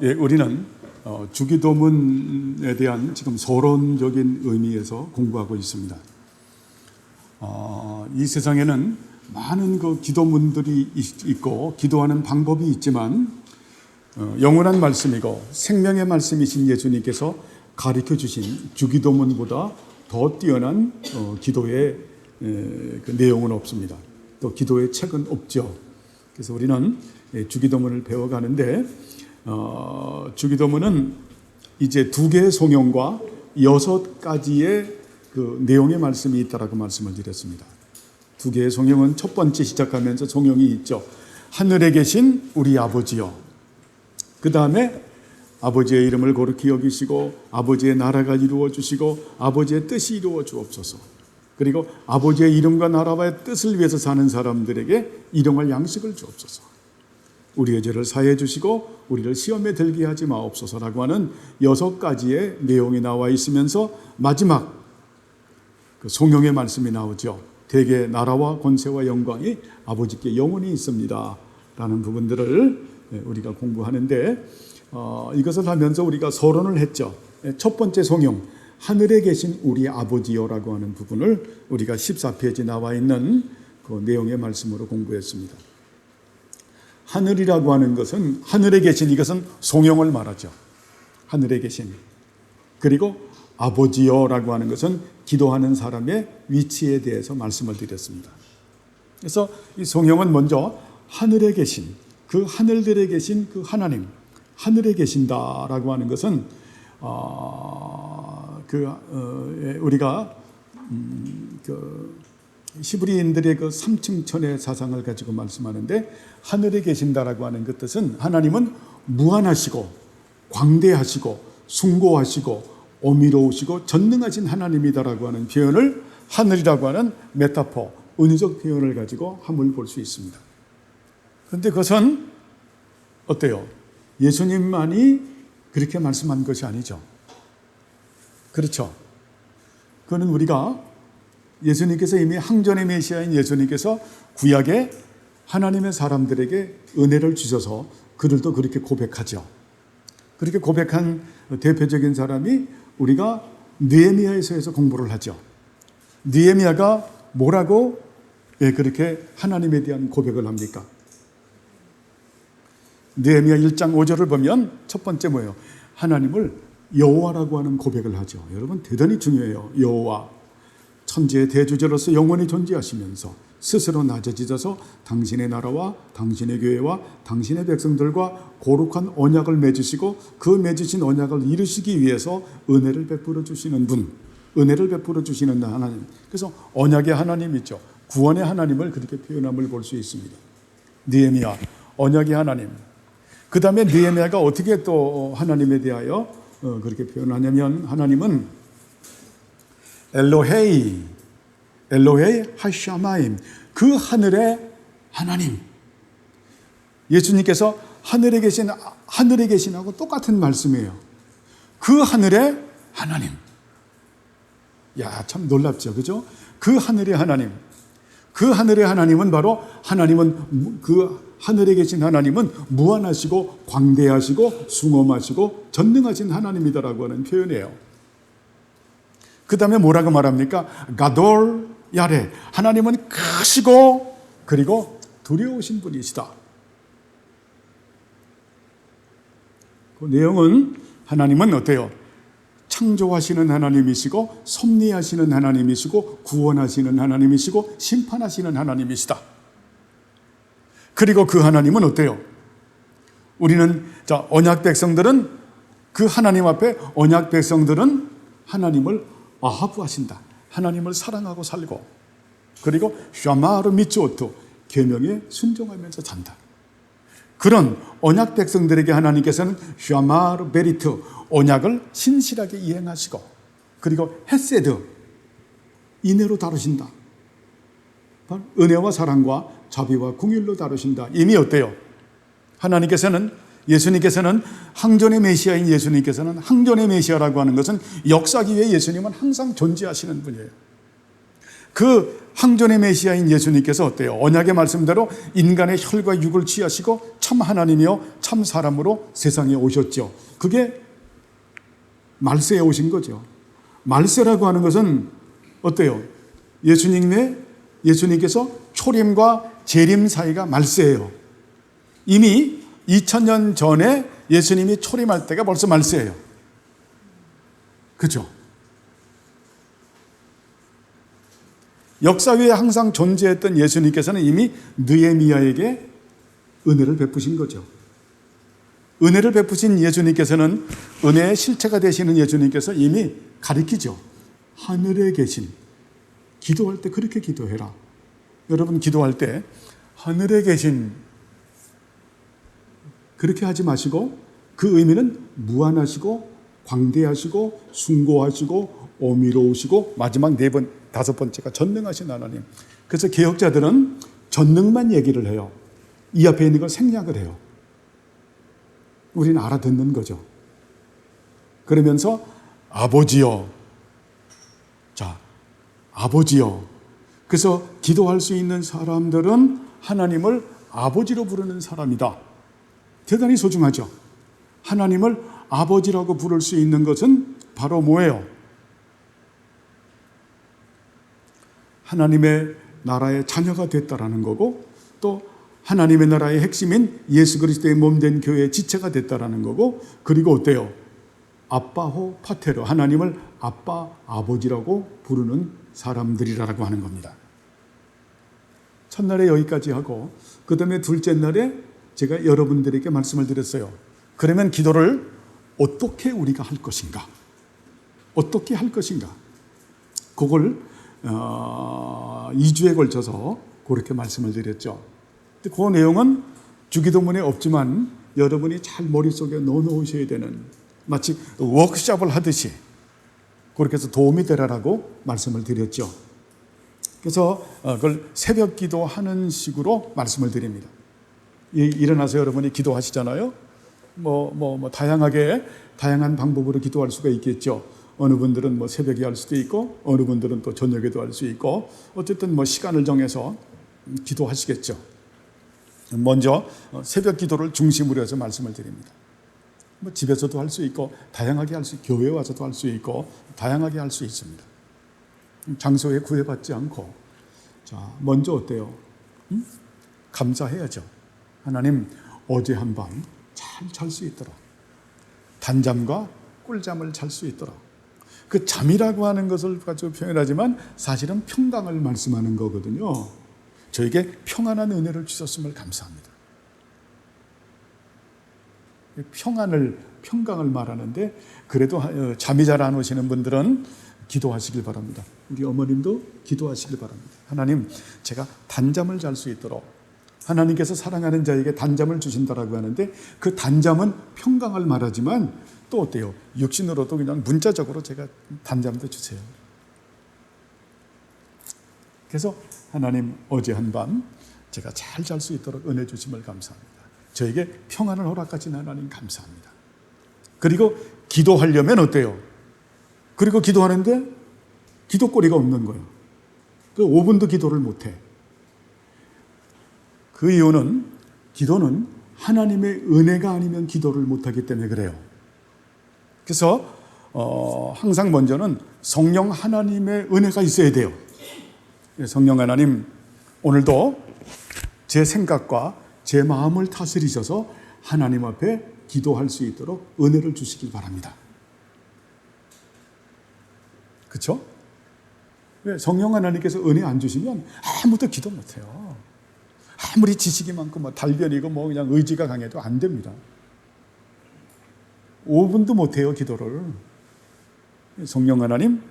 예, 우리는 주기도문에 대한 지금 서론적인 의미에서 공부하고 있습니다. 이 세상에는 많은 그 기도문들이 있고 기도하는 방법이 있지만 영원한 말씀이고 생명의 말씀이신 예수님께서 가르쳐 주신 주기도문보다 더 뛰어난 기도의 그 내용은 없습니다. 또 기도의 책은 없죠. 그래서 우리는 주기도문을 배워가는데 주기도문은 이제 2개의 송영과 6가지의 그 내용의 말씀이 있다라고 말씀을 드렸습니다. 2개의 송영은 첫 번째 시작하면서 송영이 있죠. 하늘에 계신 우리 아버지여. 그 다음에 아버지의 이름을 거룩히 여기시고 아버지의 나라가 이루어 주시고 아버지의 뜻이 이루어 주옵소서. 그리고 아버지의 이름과 나라와의 뜻을 위해서 사는 사람들에게 일용할 양식을 주옵소서. 우리의 죄를 사해 주시고 우리를 시험에 들게 하지 마옵소서라고 하는 6가지의 내용이 나와 있으면서 마지막 그 송영의 말씀이 나오죠. 대개 나라와 권세와 영광이 아버지께 영원히 있습니다 라는 부분들을 우리가 공부하는데 이것을 하면서 우리가 서론을 했죠. 첫 번째 송영, 하늘에 계신 우리 아버지여라고 하는 부분을 우리가 14페이지 나와 있는 그 내용의 말씀으로 공부했습니다. 하늘이라고 하는 것은 하늘에 계신, 이것은 송영을 말하죠. 하늘에 계신. 그리고 아버지여라고 하는 것은 기도하는 사람의 위치에 대해서 말씀을 드렸습니다. 그래서 이 송영은 먼저 하늘에 계신, 그 하늘들에 계신 그 하나님, 하늘에 계신다라고 하는 것은 우리가 히브리인들의 그 3층천의 사상을 가지고 말씀하는데, 하늘에 계신다라고 하는 그 뜻은 하나님은 무한하시고 광대하시고 숭고하시고 어미로우시고 전능하신 하나님이다라고 하는 표현을 하늘이라고 하는 메타포, 은유적 표현을 가지고 함을 볼 수 있습니다. 그런데 그것은 어때요? 예수님만이 그렇게 말씀한 것이 아니죠. 그렇죠? 그거는 우리가 예수님께서 이미 항전의 메시아인 예수님께서 구약에 하나님의 사람들에게 은혜를 주셔서 그들도 그렇게 고백하죠. 그렇게 고백한 대표적인 사람이 우리가 느헤미야에서 공부를 하죠. 느헤미야가 뭐라고 그렇게 하나님에 대한 고백을 합니까? 느헤미야 1장 5절을 보면 첫 번째 뭐예요? 하나님을 여호와라고 하는 고백을 하죠. 여러분 대단히 중요해요. 여호와, 천지의 대주제로서 영원히 존재하시면서 스스로 낮아지셔서 당신의 나라와 당신의 교회와 당신의 백성들과 거룩한 언약을 맺으시고 그 맺으신 언약을 이루시기 위해서 은혜를 베풀어 주시는 분, 은혜를 베풀어 주시는 하나님. 그래서 언약의 하나님이죠. 구원의 하나님을 그렇게 표현함을 볼 수 있습니다. 느헤미야, 언약의 하나님. 그 다음에 느헤미야가 어떻게 또 하나님에 대하여 그렇게 표현하냐면, 하나님은 엘로헤이 하샤마임, 그 하늘의 하나님. 예수님께서 하늘에 계신하고 똑같은 말씀이에요. 그 하늘의 하나님. 야, 참 놀랍죠, 그죠? 그 하늘의 하나님. 그 하늘의 하나님은 바로 그 하늘에 계신 하나님은 무한하시고 광대하시고 숭엄하시고 전능하신 하나님이다라고 하는 표현이에요. 그 다음에 뭐라고 말합니까? 가돌 야레, 하나님은 크시고 그리고 두려우신 분이시다. 그 내용은 하나님은 어때요? 창조하시는 하나님이시고 섭리하시는 하나님이시고 구원하시는 하나님이시고 심판하시는 하나님이시다. 그리고 그 하나님은 어때요? 우리는 언약 백성들은 그 하나님 앞에 언약 백성들은 하나님을 아하부하신다. 하나님을 사랑하고 살고, 그리고 샤마르 미츠오투, 계명에 순종하면서 산다. 그런 언약 백성들에게 하나님께서는 샤마르 베리트, 언약을 신실하게 이행하시고, 그리고 헤세드, 인애로 다루신다. 은혜와 사랑과 자비와 긍휼로 다루신다. 이미 어때요? 예수님께서는 항전의 메시아인 예수님께서는, 항전의 메시아라고 하는 것은 역사기에 예수님은 항상 존재하시는 분이에요. 그 항존의 메시아인 예수님께서 어때요? 언약의 말씀대로 인간의 혈과 육을 취하시고 참 하나님이요 참 사람으로 세상에 오셨죠. 그게 말세에 오신 거죠. 말세라고 하는 것은 어때요? 예수님께서 초림과 재림 사이가 말세예요. 이미 2000년 전에 예수님이 초림할 때가 벌써 말세예요. 그렇죠? 역사 위에 항상 존재했던 예수님께서는 이미 느헤미야에게 은혜를 베푸신 거죠. 은혜를 베푸신 예수님께서는 은혜의 실체가 되시는 예수님께서 이미 가리키죠. 하늘에 계신, 기도할 때 그렇게 기도해라. 여러분 기도할 때 하늘에 계신 그렇게 하지 마시고 그 의미는 무한하시고 광대하시고 숭고하시고 어미로우시고 마지막 4번, 5번째가 전능하신 하나님. 그래서 개혁자들은 전능만 얘기를 해요. 이 앞에 있는 걸 생략을 해요. 우리는 알아듣는 거죠. 그러면서 아버지여. 자, 아버지여. 그래서 기도할 수 있는 사람들은 하나님을 아버지로 부르는 사람이다. 대단히 소중하죠. 하나님을 아버지라고 부를 수 있는 것은 바로 뭐예요? 하나님의 나라의 자녀가 됐다라는 거고 또 하나님의 나라의 핵심인 예수 그리스도의 몸된 교회의 지체가 됐다라는 거고 그리고 어때요? 아빠호 파테르 하나님을 아빠, 아버지라고 부르는 사람들이라고 하는 겁니다. 첫날에 여기까지 하고 그 다음에 둘째 날에 제가 여러분들에게 말씀을 드렸어요. 그러면 기도를 어떻게 우리가 할 것인가? 어떻게 할 것인가? 그걸 2주에 걸쳐서 그렇게 말씀을 드렸죠. 그 내용은 주기도문에 없지만 여러분이 잘 머릿속에 넣어놓으셔야 되는 마치 워크숍을 하듯이 그렇게 해서 도움이 되라라고 말씀을 드렸죠. 그래서 그걸 새벽 기도하는 식으로 말씀을 드립니다. 일어나서 여러분이 기도하시잖아요. 다양한 방법으로 기도할 수가 있겠죠. 어느 분들은 새벽에 할 수도 있고, 어느 분들은 또 저녁에도 할 수 있고, 어쨌든 시간을 정해서 기도하시겠죠. 먼저 새벽 기도를 중심으로 해서 말씀을 드립니다. 집에서도 할 수 있고, 다양하게 할 수, 교회에 와서도 할 수 있고, 다양하게 할 수 있습니다. 장소에 구애받지 않고, 자, 먼저 어때요? 감사해야죠. 하나님, 어제 한밤 잘 잘 수 있도록 단잠과 꿀잠을 잘 수 있도록 그 잠이라고 하는 것을 가지고 표현하지만 사실은 평강을 말씀하는 거거든요. 저에게 평안한 은혜를 주셨음을 감사합니다. 평강을 말하는데 그래도 잠이 잘 안 오시는 분들은 기도하시길 바랍니다. 우리 어머님도 기도하시길 바랍니다. 하나님, 제가 단잠을 잘 수 있도록 하나님께서 사랑하는 자에게 단잠을 주신다라고 하는데 그 단잠은 평강을 말하지만 또 어때요? 육신으로도 그냥 문자적으로 제가 단잠도 주세요. 그래서 하나님 어제 한밤 제가 잘 잘 수 있도록 은혜 주심을 감사합니다. 저에게 평안을 허락하신 하나님 감사합니다. 그리고 기도하려면 어때요? 그리고 기도하는데 기도거리가 없는 거예요. 그 5분도 기도를 못해. 그 이유는 기도는 하나님의 은혜가 아니면 기도를 못하기 때문에 그래요. 그래서 항상 먼저는 성령 하나님의 은혜가 있어야 돼요. 성령 하나님, 오늘도 제 생각과 제 마음을 다스리셔서 하나님 앞에 기도할 수 있도록 은혜를 주시길 바랍니다. 그렇죠? 성령 하나님께서 은혜 안 주시면 아무도 기도 못해요. 아무리 지식이 많고 달변이고 그냥 의지가 강해도 안 됩니다. 5분도 못해요, 기도를. 성령 하나님,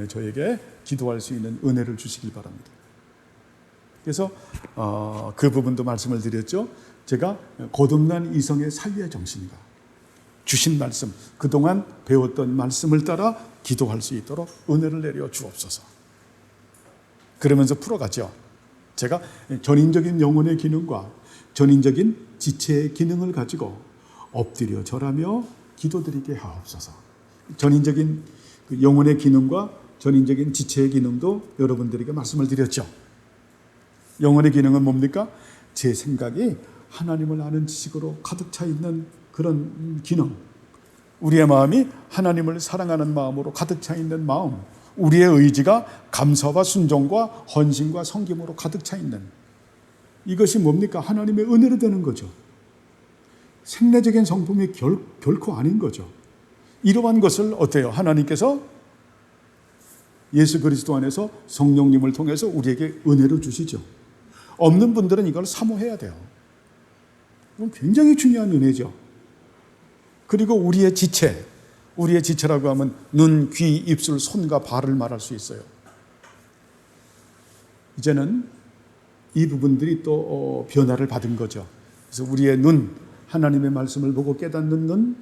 저에게 기도할 수 있는 은혜를 주시길 바랍니다. 그래서 그 부분도 말씀을 드렸죠. 제가 거듭난 이성의 사유의 정신과 주신 말씀, 그동안 배웠던 말씀을 따라 기도할 수 있도록 은혜를 내려 주옵소서. 그러면서 풀어가죠. 제가 전인적인 영혼의 기능과 전인적인 지체의 기능을 가지고 엎드려 절하며 기도드리게 하옵소서. 전인적인 영혼의 기능과 전인적인 지체의 기능도 여러분들에게 말씀을 드렸죠. 영혼의 기능은 뭡니까? 제 생각이 하나님을 아는 지식으로 가득 차 있는 그런 기능. 우리의 마음이 하나님을 사랑하는 마음으로 가득 차 있는 마음. 우리의 의지가 감사와 순종과 헌신과 섬김으로 가득 차 있는, 이것이 뭡니까? 하나님의 은혜로 되는 거죠. 생리적인 성품이 결코 아닌 거죠. 이러한 것을 어때요? 하나님께서 예수 그리스도 안에서 성령님을 통해서 우리에게 은혜로 주시죠. 없는 분들은 이걸 사모해야 돼요. 이건 굉장히 중요한 은혜죠. 그리고 우리의 지체라고 하면 눈, 귀, 입술, 손과 발을 말할 수 있어요. 이제는 이 부분들이 또 변화를 받은 거죠. 그래서 우리의 눈, 하나님의 말씀을 보고 깨닫는 눈,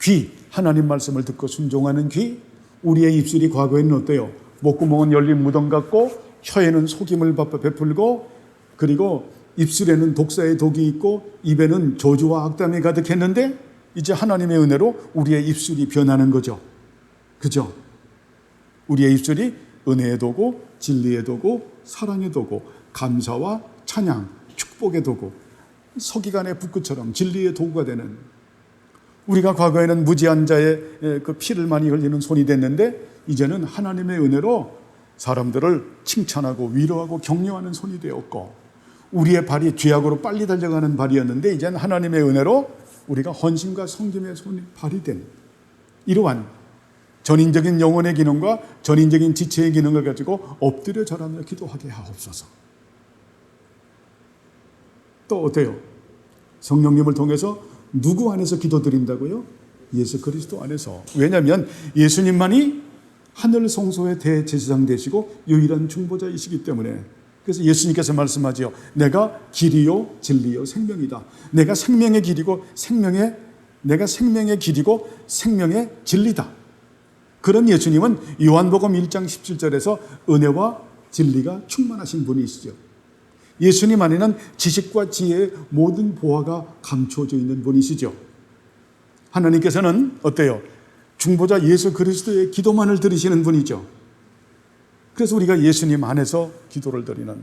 귀, 하나님 말씀을 듣고 순종하는 귀, 우리의 입술이 과거에는 어때요? 목구멍은 열린 무덤 같고 혀에는 속임을 베풀고, 그리고 입술에는 독사의 독이 있고 입에는 저주와 악담이 가득했는데 이제 하나님의 은혜로 우리의 입술이 변하는 거죠. 그죠? 우리의 입술이 은혜의 도구, 진리의 도구, 사랑의 도구, 감사와 찬양, 축복의 도구, 서기관의 붓구처럼 진리의 도구가 되는, 우리가 과거에는 무지한 자의 그 피를 많이 흘리는 손이 됐는데 이제는 하나님의 은혜로 사람들을 칭찬하고 위로하고 격려하는 손이 되었고, 우리의 발이 죄악으로 빨리 달려가는 발이었는데 이제는 하나님의 은혜로 우리가 헌신과 섬김의 손이 발휘된, 이러한 전인적인 영혼의 기능과 전인적인 지체의 기능을 가지고 엎드려 절하며 기도하게 하옵소서. 또 어때요? 성령님을 통해서 누구 안에서 기도드린다고요? 예수 그리스도 안에서. 왜냐하면 예수님만이 하늘 성소의 대제사장 되시고 유일한 중보자이시기 때문에. 그래서 예수님께서 말씀하지요. 내가 길이요 진리요 생명이다. 내가 생명의 길이고 내가 생명의 길이고 생명의 진리다. 그런 예수님은 요한복음 1장 17절에서 은혜와 진리가 충만하신 분이시죠. 예수님 안에는 지식과 지혜의 모든 보화가 감춰져 있는 분이시죠. 하나님께서는 어때요? 중보자 예수 그리스도의 기도만을 들으시는 분이죠. 그래서 우리가 예수님 안에서 기도를 드리는,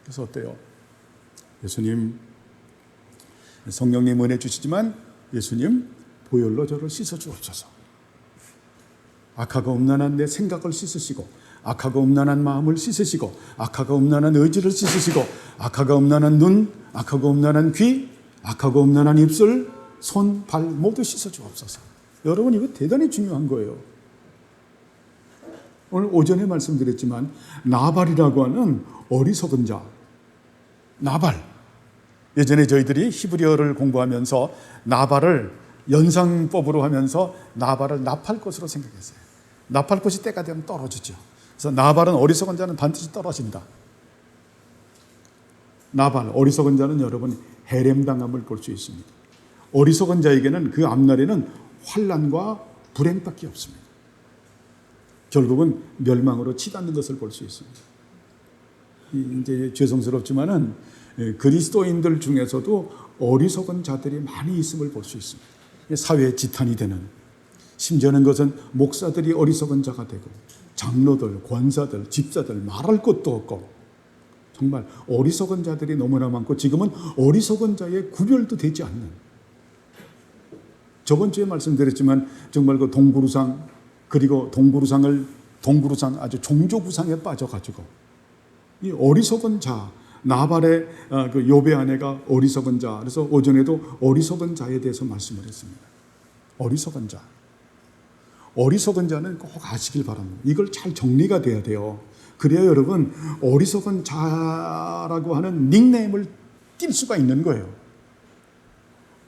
그래서 어때요? 예수님, 성령님 은혜 주시지만 예수님 보혈로 저를 씻어 주옵소서. 악하고 음란한 내 생각을 씻으시고, 악하고 음란한 마음을 씻으시고, 악하고 음란한 의지를 씻으시고, 악하고 음란한 눈, 악하고 음란한 귀, 악하고 음란한 입술, 손, 발 모두 씻어 주옵소서. 여러분, 이거 대단히 중요한 거예요. 오늘 오전에 말씀드렸지만 나발이라고 하는 어리석은 자, 나발. 예전에 저희들이 히브리어를 공부하면서 나발을 연상법으로 하면서 나발을 나팔 것으로 생각했어요. 나팔 것이 때가 되면 떨어지죠. 그래서 나발은 어리석은 자는 반드시 떨어진다. 나발, 어리석은 자는 여러분 해렘당함을 볼 수 있습니다. 어리석은 자에게는 그 앞날에는 환난과 불행밖에 없습니다. 결국은 멸망으로 치닫는 것을 볼 수 있습니다. 이제 죄송스럽지만은 그리스도인들 중에서도 어리석은 자들이 많이 있음을 볼 수 있습니다. 사회의 지탄이 되는, 심지어는 것은 목사들이 어리석은 자가 되고 장로들, 권사들, 집사들 말할 것도 없고 정말 어리석은 자들이 너무나 많고 지금은 어리석은 자의 구별도 되지 않는, 저번 주에 말씀드렸지만 정말 그 동구루상, 그리고 동구루상 아주 종조구상에 빠져가지고 이 어리석은 자, 나발의 그 욥의 아내가 어리석은 자, 그래서 오전에도 어리석은 자에 대해서 말씀을 했습니다. 어리석은 자, 어리석은 자는 꼭 아시길 바랍니다. 이걸 잘 정리가 돼야 돼요. 그래야 여러분 어리석은 자라고 하는 닉네임을 띌 수가 있는 거예요.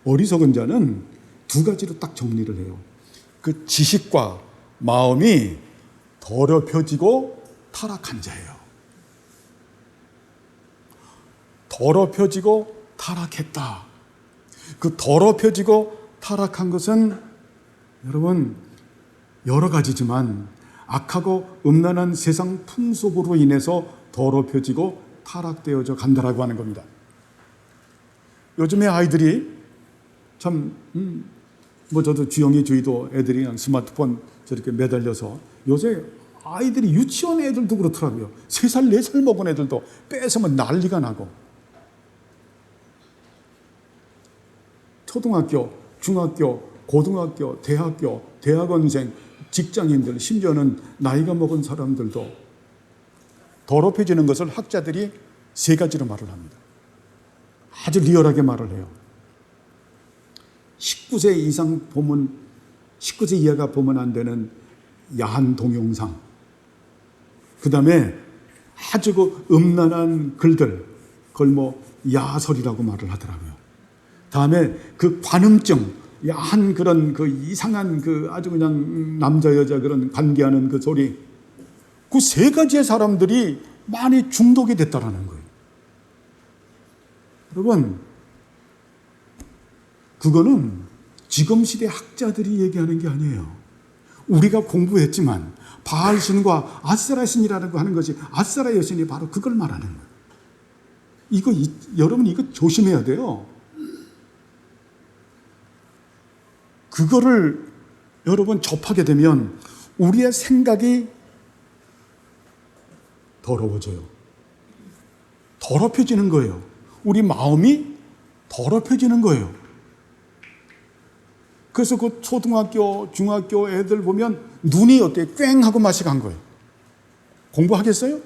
어리석은 자는 두 가지로 딱 정리를 해요. 그 지식과 마음이 더럽혀지고 타락한 자예요. 더럽혀지고 타락했다. 그 더럽혀지고 타락한 것은 여러분 여러 가지지만 악하고 음란한 세상 풍속으로 인해서 더럽혀지고 타락되어져 간다라고 하는 겁니다. 요즘에 아이들이 참 저도 주영이 주위도 애들이 그냥 스마트폰 저렇게 매달려서 요새 아이들이 유치원 애들도 그렇더라고요. 3살, 4살 먹은 애들도 뺏으면 난리가 나고. 초등학교, 중학교, 고등학교, 대학교, 대학원생, 직장인들, 심지어는 나이가 먹은 사람들도 더럽혀지는 것을 학자들이 3가지로 말을 합니다. 아주 리얼하게 말을 해요. 19세 이상 보면, 19세 이하가 보면 안 되는 야한 동영상, 그 다음에 아주 그 음란한 글들, 그걸 뭐 야설이라고 말을 하더라고요. 다음에 그 관음증, 야한 그런 그 이상한 그 아주 그냥 남자 여자 그런 관계하는 그 소리, 그 3가지의 사람들이 많이 중독이 됐다라는 거예요. 여러분, 그거는 지금 시대 학자들이 얘기하는 게 아니에요. 우리가 공부했지만 바알신과 아세라 신이라는 거 하는 것이, 아세라 여신이 바로 그걸 말하는 거예요. 여러분 이거 조심해야 돼요. 그거를 여러분 접하게 되면 우리의 생각이 더러워져요. 더럽혀지는 거예요. 우리 마음이 더럽혀지는 거예요. 그래서 그 초등학교, 중학교 애들 보면 눈이 어때요? 꽹 하고 맛이 간 거예요. 공부하겠어요?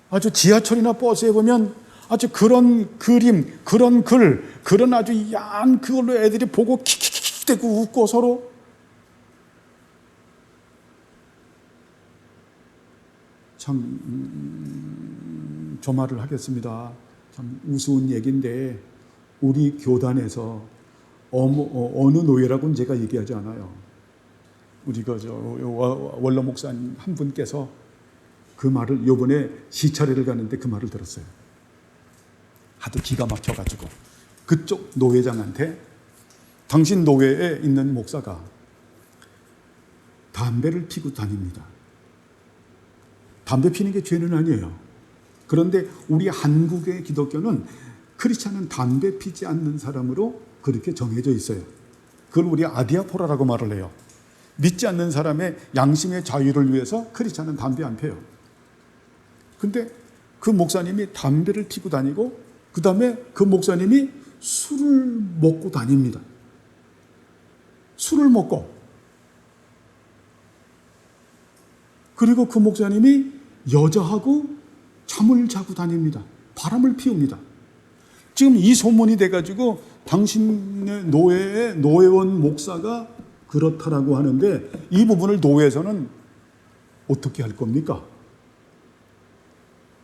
아주 지하철이나 버스에 보면 아주 그런 그림, 그런 글, 그런 아주 야한 그걸로 애들이 보고 킥킥킥 대고 웃고 서로. 참, 저 말을 하겠습니다. 참 우스운 얘기인데, 우리 교단에서 어느 노예라고는 제가 얘기하지 않아요. 우리 원로 목사님 한 분께서 그 말을 요번에 시차례를 가는데 그 말을 들었어요. 하도 기가 막혀가지고 그쪽 노회장한테 당신 노회에 있는 목사가 담배를 피고 다닙니다. 담배 피는 게 죄는 아니에요. 그런데 우리 한국의 기독교는 크리스찬은 담배 피지 않는 사람으로 그렇게 정해져 있어요. 그걸 우리 아디아포라라고 말을 해요. 믿지 않는 사람의 양심의 자유를 위해서 크리스찬은 담배 안 피워요. 근데 그 목사님이 담배를 피고 다니고, 그 다음에 그 목사님이 술을 먹고 다닙니다. 술을 먹고. 그리고 그 목사님이 여자하고 잠을 자고 다닙니다. 바람을 피웁니다. 지금 이 소문이 돼가지고 당신의 노예의 노예원 목사가 그렇다라고 하는데, 이 부분을 노예에서는 어떻게 할 겁니까?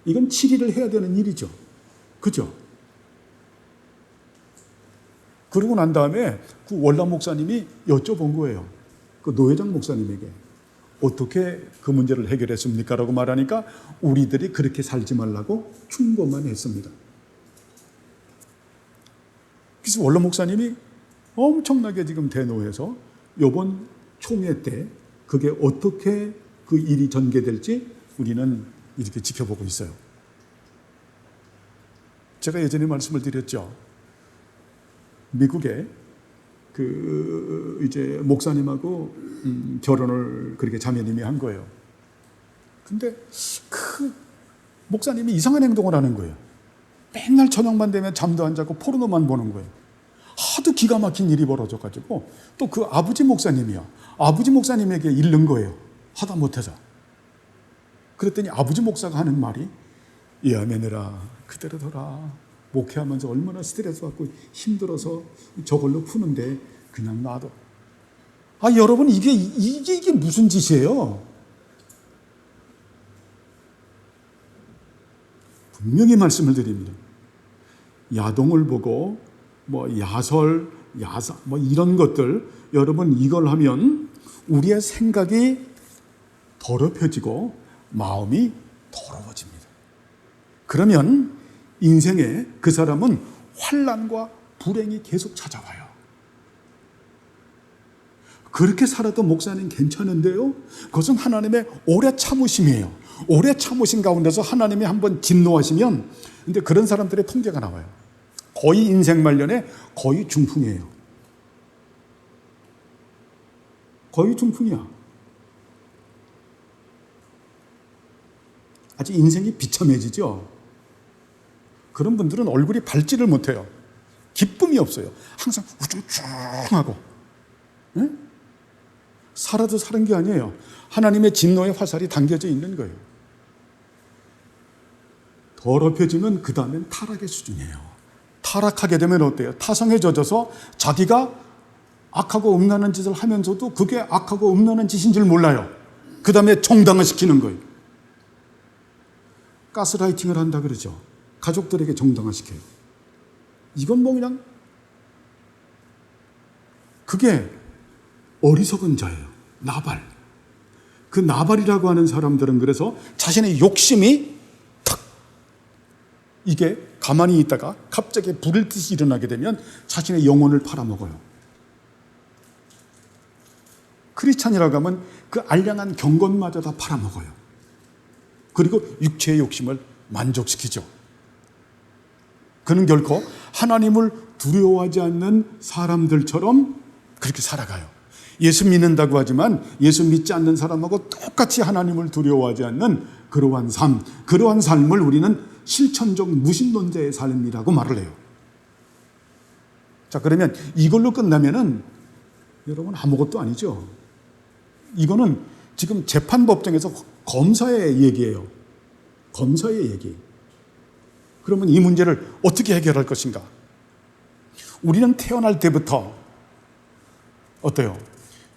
이건 치리를 해야 되는 일이죠. 그죠? 그러고 난 다음에 그 월남 목사님이 여쭤본 거예요. 그 노회장 목사님에게 어떻게 그 문제를 해결했습니까? 라고 말하니까 우리들이 그렇게 살지 말라고 충고만 했습니다. 그래서 월남 목사님이 엄청나게 지금 대노해서 이번 총회 때 그게 어떻게 그 일이 전개될지 우리는 이렇게 지켜보고 있어요. 제가 예전에 말씀을 드렸죠. 미국에 그 이제 목사님하고 결혼을 그렇게 자매님이 한 거예요. 근데 그 목사님이 이상한 행동을 하는 거예요. 맨날 저녁만 되면 잠도 안 자고 포르노만 보는 거예요. 하도 기가 막힌 일이 벌어져가지고 또 그 아버지 목사님이요. 아버지 목사님에게 잃는 거예요. 하다 못해서. 그랬더니 아버지 목사가 하는 말이, 이 아메느라 그대로 둬라. 목회하면서 얼마나 스트레스 받고 힘들어서 저걸로 푸는데 그냥 놔둬. 아, 여러분, 이게 무슨 짓이에요? 분명히 말씀을 드립니다. 야동을 보고 뭐 야설, 야사 뭐 이런 것들, 여러분 이걸 하면 우리의 생각이 더럽혀지고 마음이 더러워집니다. 그러면 인생에 그 사람은 환난과 불행이 계속 찾아와요. 그렇게 살아도 목사님 괜찮은데요? 그것은 하나님의 오래 참으심이에요. 오래 참으신 가운데서 하나님이 한번 진노하시면, 근데 그런 사람들의 통계가 나와요. 거의 인생 말년에 거의 중풍이에요. 거의 중풍이야. 아주 인생이 비참해지죠. 그런 분들은 얼굴이 밝지를 못해요. 기쁨이 없어요. 항상 우중충하고. 네? 살아도 사는 게 아니에요. 하나님의 진노의 화살이 당겨져 있는 거예요. 더럽혀지면 그 다음엔 타락의 수준이에요. 타락하게 되면 어때요? 타성에 젖어서 자기가 악하고 음란한 짓을 하면서도 그게 악하고 음란한 짓인 줄 몰라요. 그 다음에 정당화 시키는 거예요. 가스라이팅을 한다 그러죠. 가족들에게 정당화 시켜요. 이건 뭐 그냥 그게 어리석은 자예요. 나발. 그 나발이라고 하는 사람들은 그래서 자신의 욕심이 탁 이게 가만히 있다가 갑자기 불을 듯이 일어나게 되면 자신의 영혼을 팔아먹어요. 크리스찬이라고 하면 그 알량한 경건마저 다 팔아먹어요. 그리고 육체의 욕심을 만족시키죠. 그는 결코 하나님을 두려워하지 않는 사람들처럼 그렇게 살아가요. 예수 믿는다고 하지만 예수 믿지 않는 사람하고 똑같이 하나님을 두려워하지 않는 그러한 삶, 그러한 삶을 우리는 실천적 무신론자의 삶이라고 말을 해요. 자, 그러면 이걸로 끝나면은 여러분 아무것도 아니죠. 이거는 지금 재판법정에서 검사의 얘기예요. 검사의 얘기. 그러면 이 문제를 어떻게 해결할 것인가? 우리는 태어날 때부터 어때요?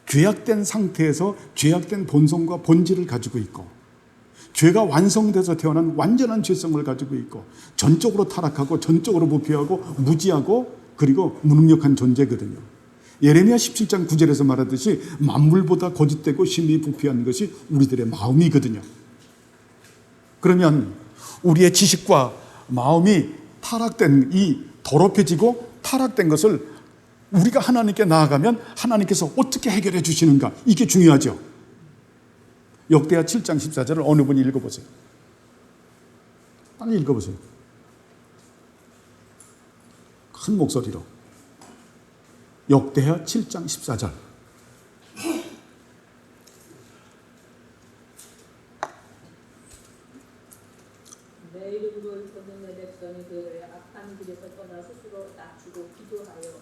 죄악된 상태에서 죄악된 본성과 본질을 가지고 있고 죄가 완성돼서 태어난 완전한 죄성을 가지고 있고 전적으로 타락하고 전적으로 부패하고 무지하고 그리고 무능력한 존재거든요. 예레미야 17장 9절에서 말하듯이 만물보다 거짓되고 심히 부패한 것이 우리들의 마음이거든요. 그러면 우리의 지식과 마음이 타락된 이 더럽혀지고 타락된 것을 우리가 하나님께 나아가면 하나님께서 어떻게 해결해 주시는가, 이게 중요하죠. 역대하 7장 14절을 어느 분이 읽어보세요. 빨리 읽어보세요. 큰 목소리로. 역대하 7장 14절. 내 이름으로 쫓는 내 백성이 그의 악한 길에서 떠나 스스로 낮추고 기도하여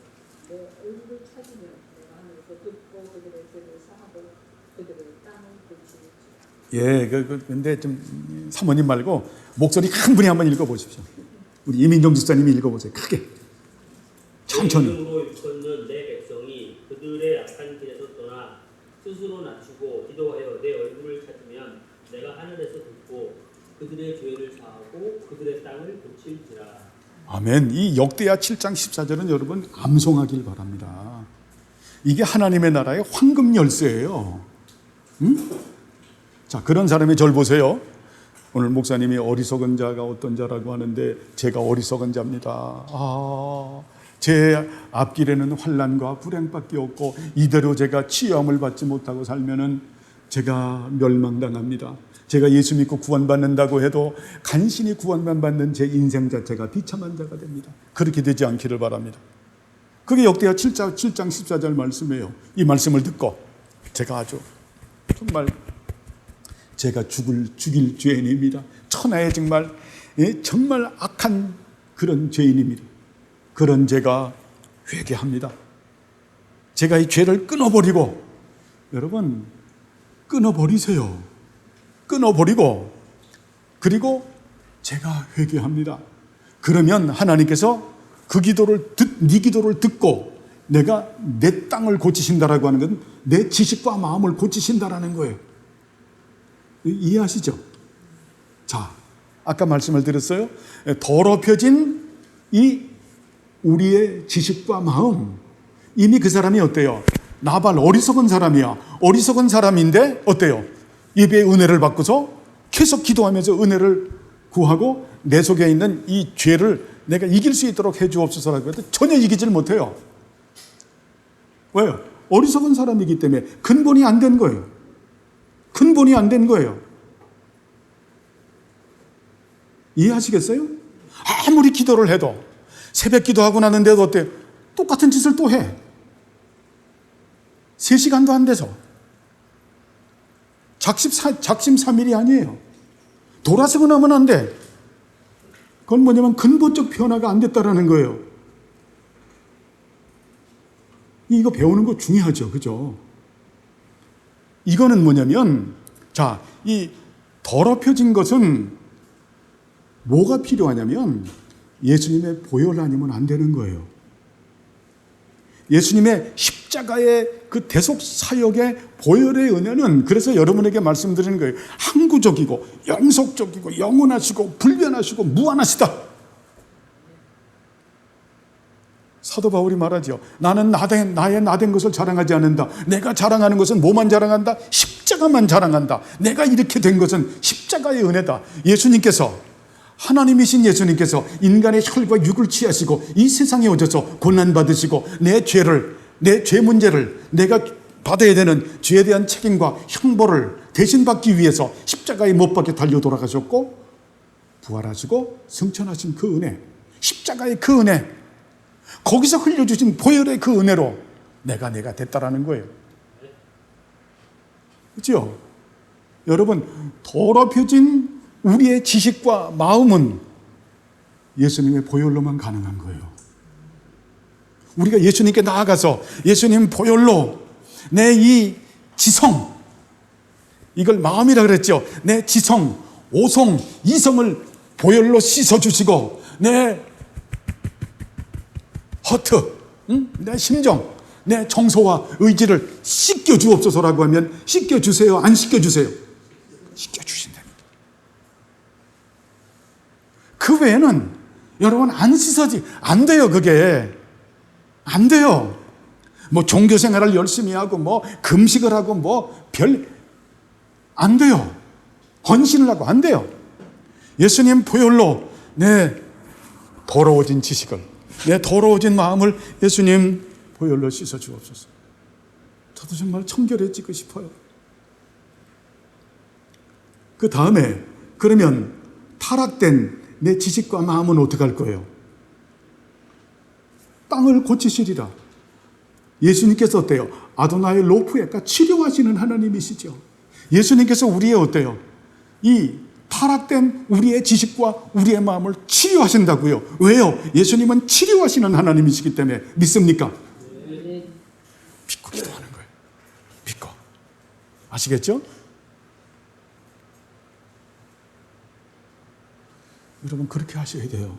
내 얼굴을 찾으면 내가 하늘에서 듣고 그들의 죄를 사하고 그들의 땅을 고치리라. 예, 근데 좀 사모님 말고 목소리 큰 분이 한번 읽어보십시오. 우리 이민정 집사님이 읽어보세요. 크게. 천천히. 내 이름으로 일컫는 내 백성이 그들의 악한 길에서 떠나 스스로 낮추고 기도하여 내 얼굴을 찾으면 내가 하늘에서 듣고 그들의 죄를 사하고 그들의 땅을 고칠지라. 아멘. 이 역대하 7장 14절은 여러분 암송하길 바랍니다. 이게 하나님의 나라의 황금 열쇠예요. 자, 그런 사람이 절 보세요. 오늘 목사님이 어리석은 자가 어떤 자라고 하는데 제가 어리석은 자입니다. 제 앞길에는 환난과 불행밖에 없고 이대로 제가 치유함을 받지 못하고 살면은 제가 멸망당합니다. 제가 예수 믿고 구원받는다고 해도 간신히 구원만 받는 제 인생 자체가 비참한 자가 됩니다. 그렇게 되지 않기를 바랍니다. 그게 역대하 7장 14절 말씀이에요. 이 말씀을 듣고 제가 아주 정말 제가 죽일 죄인입니다. 천하에 정말 악한 그런 죄인입니다. 그런 제가 회개합니다. 제가 이 죄를 끊어버리고, 여러분 끊어버리세요. 끊어버리고 그리고 제가 회개합니다. 그러면 하나님께서 네 기도를 듣고 내가 내 땅을 고치신다라고 하는 건 내 지식과 마음을 고치신다라는 거예요. 이해하시죠? 자, 아까 말씀을 드렸어요. 더럽혀진 이 우리의 지식과 마음, 이미 그 사람이 어때요? 나발 어리석은 사람이야. 어리석은 사람인데 어때요? 예배의 은혜를 받고서 계속 기도하면서 은혜를 구하고 내 속에 있는 이 죄를 내가 이길 수 있도록 해주옵소서라고 해도 전혀 이기질 못해요. 왜요? 어리석은 사람이기 때문에 근본이 안 된 거예요. 근본이 안 된 거예요. 이해하시겠어요? 아무리 기도를 해도 새벽 기도하고 나는데도 어때요? 똑같은 짓을 또 해. 3시간도 안 돼서. 작심삼일이 아니에요. 돌아서고 나면 안 돼. 그건 뭐냐면 근본적 변화가 안 됐다라는 거예요. 이거 배우는 거 중요하죠. 그죠? 이거는 뭐냐면, 자, 이 더럽혀진 것은 뭐가 필요하냐면 예수님의 보혈 아니면 안 되는 거예요. 예수님의 십자가의 그 대속 사역의 보혈의 은혜는, 그래서 여러분에게 말씀드리는 거예요. 항구적이고 영속적이고 영원하시고 불변하시고 무한하시다. 사도 바울이 말하죠. 나는 나의 나된 것을 자랑하지 않는다. 내가 자랑하는 것은 뭐만 자랑한다? 십자가만 자랑한다. 내가 이렇게 된 것은 십자가의 은혜다. 예수님께서, 하나님이신 예수님께서 인간의 혈과 육을 취하시고 이 세상에 오셔서 고난받으시고 내 죄 문제를, 내가 받아야 되는 죄에 대한 책임과 형벌을 대신 받기 위해서 십자가에 못 박혀 달려 돌아가셨고 부활하시고 승천하신 그 은혜, 십자가의 그 은혜, 거기서 흘려주신 보혈의 그 은혜로 내가 됐다라는 거예요. 그렇죠? 여러분, 더럽혀진 우리의 지식과 마음은 예수님의 보혈로만 가능한 거예요. 우리가 예수님께 나아가서 예수님 보혈로 내 이 지성, 이걸 마음이라 그랬죠. 내 지성, 오성, 이성을 보혈로 씻어주시고 내 허트, 내 심정, 내 정서와 의지를 씻겨주옵소서라고 하면 씻겨주세요? 안 씻겨주세요? 씻겨주신답니다. 그 외에는 여러분 안 씻어지, 안 돼요. 그게 안 돼요. 뭐 종교 생활을 열심히 하고 뭐 금식을 하고 뭐 안 돼요. 헌신을 하고 안 돼요. 예수님 보혈로 내 더러워진 지식을, 내 더러워진 마음을 예수님 보혈로 씻어 주옵소서. 저도 정말 청결해지고 싶어요. 그 다음에 그러면 타락된 내 지식과 마음은 어떻게 할 거예요? 땅을 고치시리라. 예수님께서 어때요? 아도나의 로프에까 치료하시는 하나님이시죠. 예수님께서 우리의 어때요? 이 타락된 우리의 지식과 우리의 마음을 치료하신다고요. 왜요? 예수님은 치료하시는 하나님이시기 때문에. 믿습니까? 믿고 기도하는 거예요. 믿고. 아시겠죠? 여러분 그렇게 하셔야 돼요.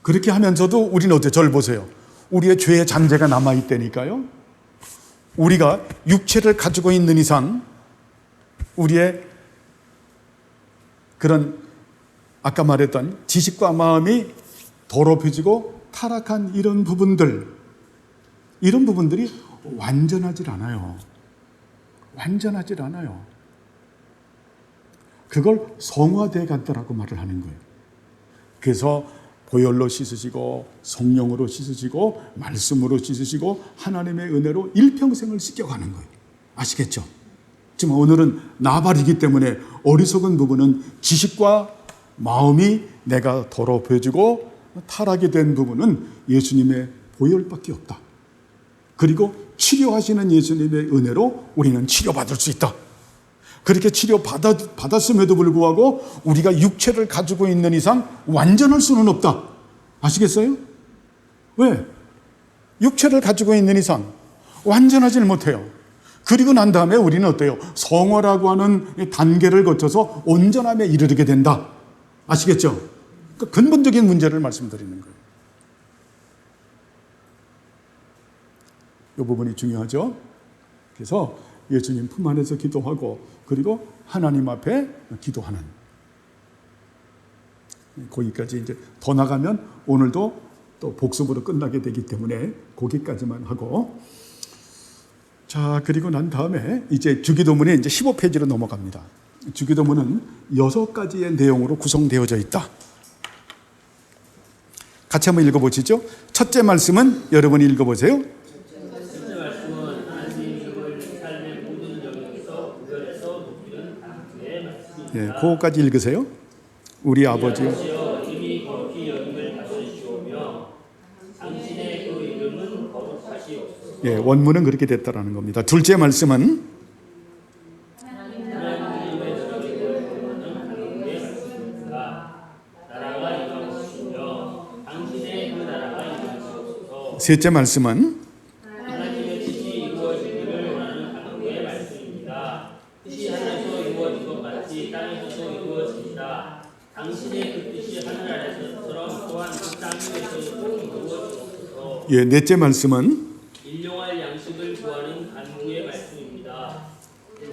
그렇게 하면서도 우리는 어때요? 저를 보세요. 우리의 죄의 잔재가 남아있다니까요. 우리가 육체를 가지고 있는 이상 우리의 그런 아까 말했던 지식과 마음이 더럽혀지고 타락한 이런 부분들이 완전하질 않아요. 완전하질 않아요. 그걸 성화되어 간다라고 말을 하는 거예요. 그래서 보혈로 씻으시고 성령으로 씻으시고 말씀으로 씻으시고 하나님의 은혜로 일평생을 씻겨가는 거예요. 아시겠죠? 지금 오늘은 나발이기 때문에 어리석은 부분은 지식과 마음이 내가 더럽혀지고 타락이 된 부분은 예수님의 보혈밖에 없다. 그리고 치료하시는 예수님의 은혜로 우리는 치료받을 수 있다. 그렇게 치료받았음에도 불구하고 우리가 육체를 가지고 있는 이상 완전할 수는 없다. 아시겠어요? 왜? 육체를 가지고 있는 이상 완전하지는 못해요. 그리고 난 다음에 우리는 어때요? 성화라고 하는 단계를 거쳐서 온전함에 이르게 된다. 아시겠죠? 그 근본적인 문제를 말씀드리는 거예요. 이 부분이 중요하죠. 그래서 예수님 품 안에서 기도하고 그리고 하나님 앞에 기도하는, 거기까지 이제 더 나가면 오늘도 또 복습으로 끝나게 되기 때문에 거기까지만 하고, 자 그리고 난 다음에 이제 주기도문에 이제 15페이지로 넘어갑니다. 주기도문은 6가지의 내용으로 구성되어져 있다. 같이 한번 읽어보시죠. 첫째 말씀은 여러분이 읽어보세요. 예, 그거까지 읽으세요. 우리 아버지여 이미 거룩히 여김을 다스리시오며 당신의 그 이름은 거룩하시옵소서. 예, 원문은 그렇게 됐다라는 겁니다. 둘째 말씀은 셋째 말씀은 하나님의 뜻이 이루어지기를 원하는 간구의 말씀입니다. 뜻이 하늘에서 이루어진 것 같이 땅에서도 이루어집니다. 당신의 그 뜻이 하늘 아래서처럼 또한 그 땅 위에서도 이루어지옵소서. 예, 넷째 말씀은 일용할 양식을 구하는 간구의 말씀입니다.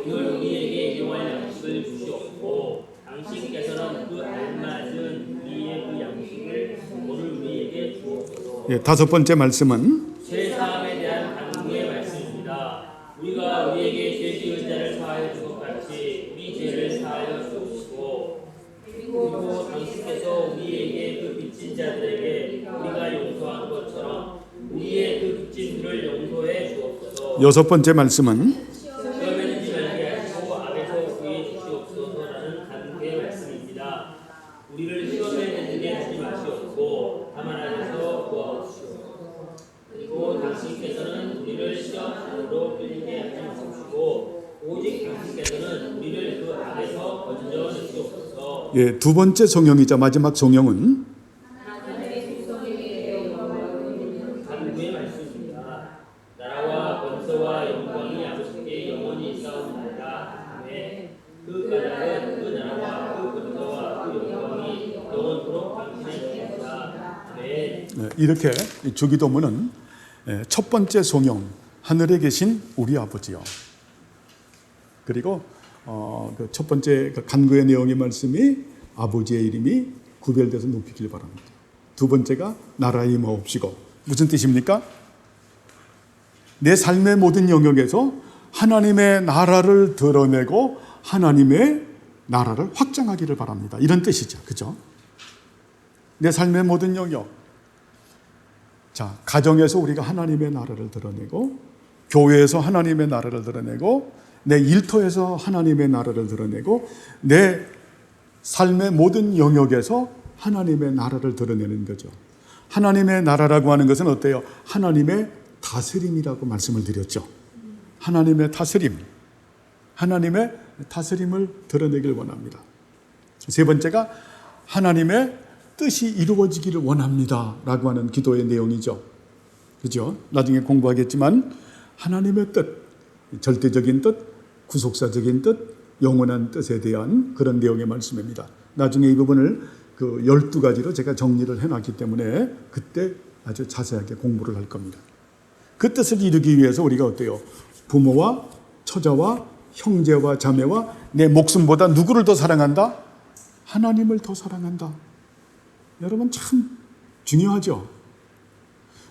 오늘 우리에게 일용할 양식을 주시옵고 당신께서는 그 알맞은 우리의 그 양식을 오늘 우리에게 주옵소서. 예, 다섯 번째 말씀은 죄 사함에 대한 간구의 말씀입니다. 우리가 우리에게 죄 지은 자를 사하여 준 것 같이 우리 죄를 사하여 주옵시고 그리고 당신께서 우리에게 그 빚진 자들에게 우리가 용서한 것처럼 우리의 그 빚진들을 용서해 주옵소서. 여섯 번째 말씀은 시험에 들지 말게 하시고 악에서 구해 주시옵소서라는 간구의 말씀입니다. 우리를 시험에 내게 하지 마시옵고 다만 악에서 구하옵시고 그리고 당신께서는 우리를 시험 안으로 끌리게 하지 마시고 오직 당신께서는 우리를 그 악에서 건져내시옵소서. 예, 두 번째 성령이자 마지막 성령은 간구의 말씀입니다. 나라와 권세와 영광이 아버지께 영원히 있사옵나이다. 아멘. 그 까닭은 그 나라와 그 권세와 그 영광이 영원토록 당신의 것입니다. 아멘. 네, 이렇게 주기도문은 첫 번째 성령, 하늘에 계신 우리 아버지요. 그리고 그 첫 번째 간구의 내용의 말씀이 아버지의 이름이 구별돼서 높이길 바랍니다. 두 번째가 나라의 임하옵시고, 무슨 뜻입니까? 내 삶의 모든 영역에서 하나님의 나라를 드러내고 하나님의 나라를 확장하기를 바랍니다. 이런 뜻이죠. 그죠? 내 삶의 모든 영역. 자, 가정에서 우리가 하나님의 나라를 드러내고, 교회에서 하나님의 나라를 드러내고, 내 일터에서 하나님의 나라를 드러내고, 내 삶의 모든 영역에서 하나님의 나라를 드러내는 거죠. 하나님의 나라라고 하는 것은 어때요? 하나님의 다스림이라고 말씀을 드렸죠. 하나님의 다스림. 하나님의 다스림을 드러내길 원합니다. 세 번째가 하나님의 뜻이 이루어지기를 원합니다 라고 하는 기도의 내용이죠. 그죠? 나중에 공부하겠지만 하나님의 뜻, 절대적인 뜻, 구속사적인 뜻, 영원한 뜻에 대한 그런 내용의 말씀입니다. 나중에 이 부분을 그 12가지로 제가 정리를 해놨기 때문에 그때 아주 자세하게 공부를 할 겁니다. 그 뜻을 이루기 위해서 우리가 어때요? 부모와 처자와 형제와 자매와 내 목숨보다 누구를 더 사랑한다? 하나님을 더 사랑한다. 여러분 참 중요하죠.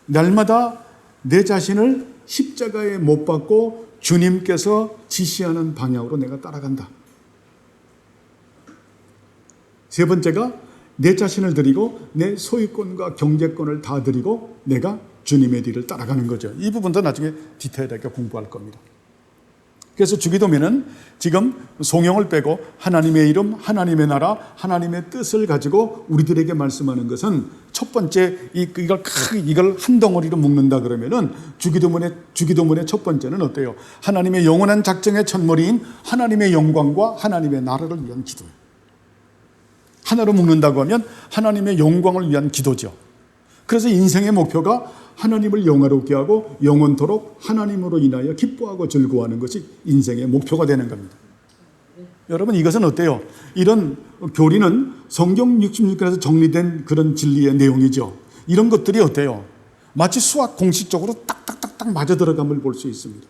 날마다 내 자신을 십자가에 못 박고 주님께서 지시하는 방향으로 내가 따라간다. 세 번째가 내 자신을 드리고 내 소유권과 경제권을 다 드리고 내가 주님의 뒤를 따라가는 거죠. 이 부분도 나중에 디테일하게 공부할 겁니다. 그래서 주기도면은 지금 성령을 빼고 하나님의 이름, 하나님의 나라, 하나님의 뜻을 가지고 우리들에게 말씀하는 것은 첫 번째 이걸 한 덩어리로 묶는다 그러면은 주기도문의 첫 번째는 어때요? 하나님의 영원한 작정의 첫머리인 하나님의 영광과 하나님의 나라를 위한 기도예요. 하나로 묶는다고 하면 하나님의 영광을 위한 기도죠. 그래서 인생의 목표가 하나님을 영화롭게 하고 영원토록 하나님으로 인하여 기뻐하고 즐거워하는 것이 인생의 목표가 되는 겁니다. 여러분 이것은 어때요? 이런 교리는 성경 66권에서 정리된 그런 진리의 내용이죠. 이런 것들이 어때요? 마치 수학 공식적으로 딱딱딱딱 맞아 들어감을 볼 수 있습니다.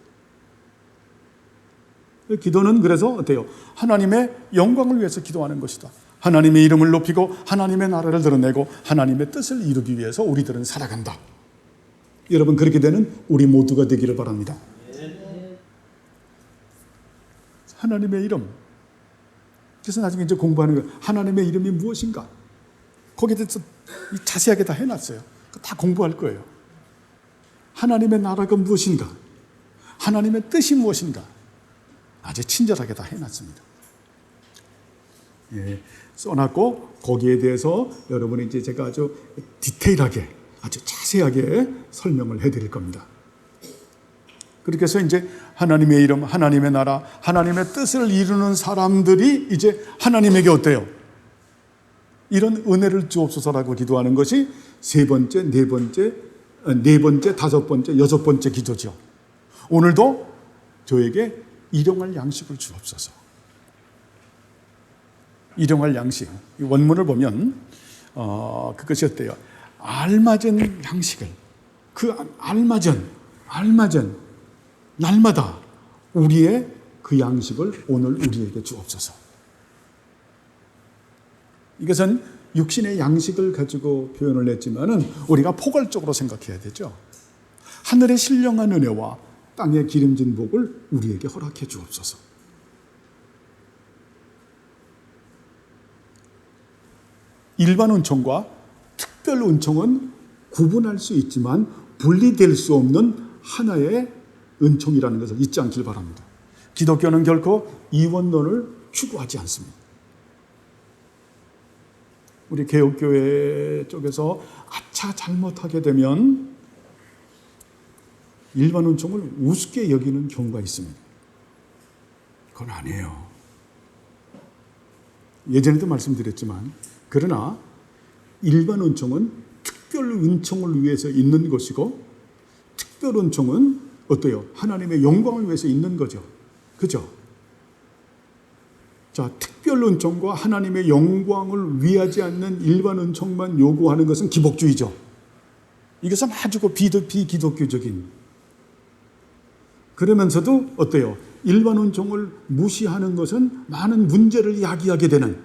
기도는 그래서 어때요? 하나님의 영광을 위해서 기도하는 것이다. 하나님의 이름을 높이고 하나님의 나라를 드러내고 하나님의 뜻을 이루기 위해서 우리들은 살아간다. 여러분 그렇게 되는 우리 모두가 되기를 바랍니다. 하나님의 이름. 그래서 나중에 이제 공부하는 거예요. 하나님의 이름이 무엇인가? 거기에 대해서 자세하게 다 해놨어요. 다 공부할 거예요. 하나님의 나라가 무엇인가? 하나님의 뜻이 무엇인가? 아주 친절하게 다 해놨습니다. 예, 써놨고 거기에 대해서 여러분이 이제 제가 아주 디테일하게 아주 자세하게 설명을 해드릴 겁니다. 그렇게 해서 이제 하나님의 이름, 하나님의 나라, 하나님의 뜻을 이루는 사람들이 이제 하나님에게 어때요? 이런 은혜를 주옵소서라고 기도하는 것이 세 번째, 네 번째 네 번째, 다섯 번째, 여섯 번째 기도죠. 오늘도 저에게 일용할 양식을 주옵소서. 일용할 양식. 이 원문을 보면 그것이 어때요? 알맞은 양식을, 그 알맞은 날마다 우리의 그 양식을 오늘 우리에게 주옵소서. 이것은 육신의 양식을 가지고 표현을 했지만은 우리가 포괄적으로 생각해야 되죠. 하늘의 신령한 은혜와 땅의 기름진 복을 우리에게 허락해 주옵소서. 일반 은총과 특별 은총은 구분할 수 있지만 분리될 수 없는 하나의 은총이라는 것을 잊지 않길 바랍니다. 기독교는 결코 이원론을 추구하지 않습니다. 우리 개혁교회 쪽에서 아차 잘못하게 되면 일반 은총을 우습게 여기는 경우가 있습니다. 그건 아니에요. 예전에도 말씀드렸지만 그러나 일반 은총은 특별 은총을 위해서 있는 것이고 특별 은총은 어때요? 하나님의 영광을 위해서 있는 거죠. 그죠? 자, 특별 은총과 하나님의 영광을 위하지 않는 일반 은총만 요구하는 것은 기복주의죠. 이것은 아주 비기독교적인. 그러면서도 어때요? 일반 은총을 무시하는 것은 많은 문제를 야기하게 되는,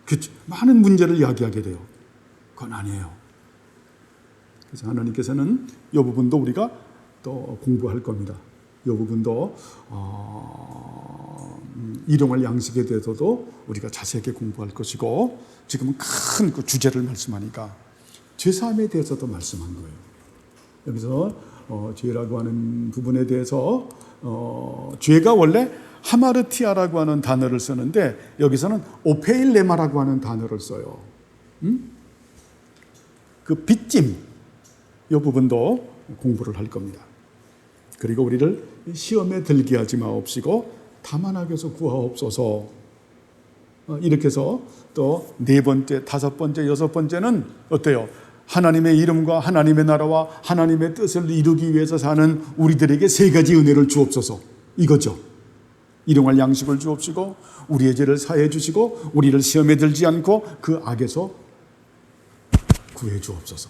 그렇죠? 많은 문제를 야기하게 돼요. 그건 아니에요. 그래서 하나님께서는 이 부분도 우리가 또 공부할 겁니다. 이 부분도 일용할 양식에 대해서도 우리가 자세하게 공부할 것이고, 지금은 큰 그 주제를 말씀하니까 죄사함에 대해서도 말씀한 거예요. 여기서 죄라고 하는 부분에 대해서 죄가 원래 하마르티아라고 하는 단어를 쓰는데 여기서는 오페일레마라고 하는 단어를 써요. 그 빚짐, 이 부분도 공부를 할 겁니다. 그리고 우리를 시험에 들게 하지 마옵시고 다만 악에서 구하옵소서. 이렇게 해서 또 네 번째, 다섯 번째, 여섯 번째는 어때요? 하나님의 이름과 하나님의 나라와 하나님의 뜻을 이루기 위해서 사는 우리들에게 세 가지 은혜를 주옵소서. 이거죠. 일용할 양식을 주옵시고 우리의 죄를 사해 주시고 우리를 시험에 들지 않고 그 악에서 구해 주옵소서.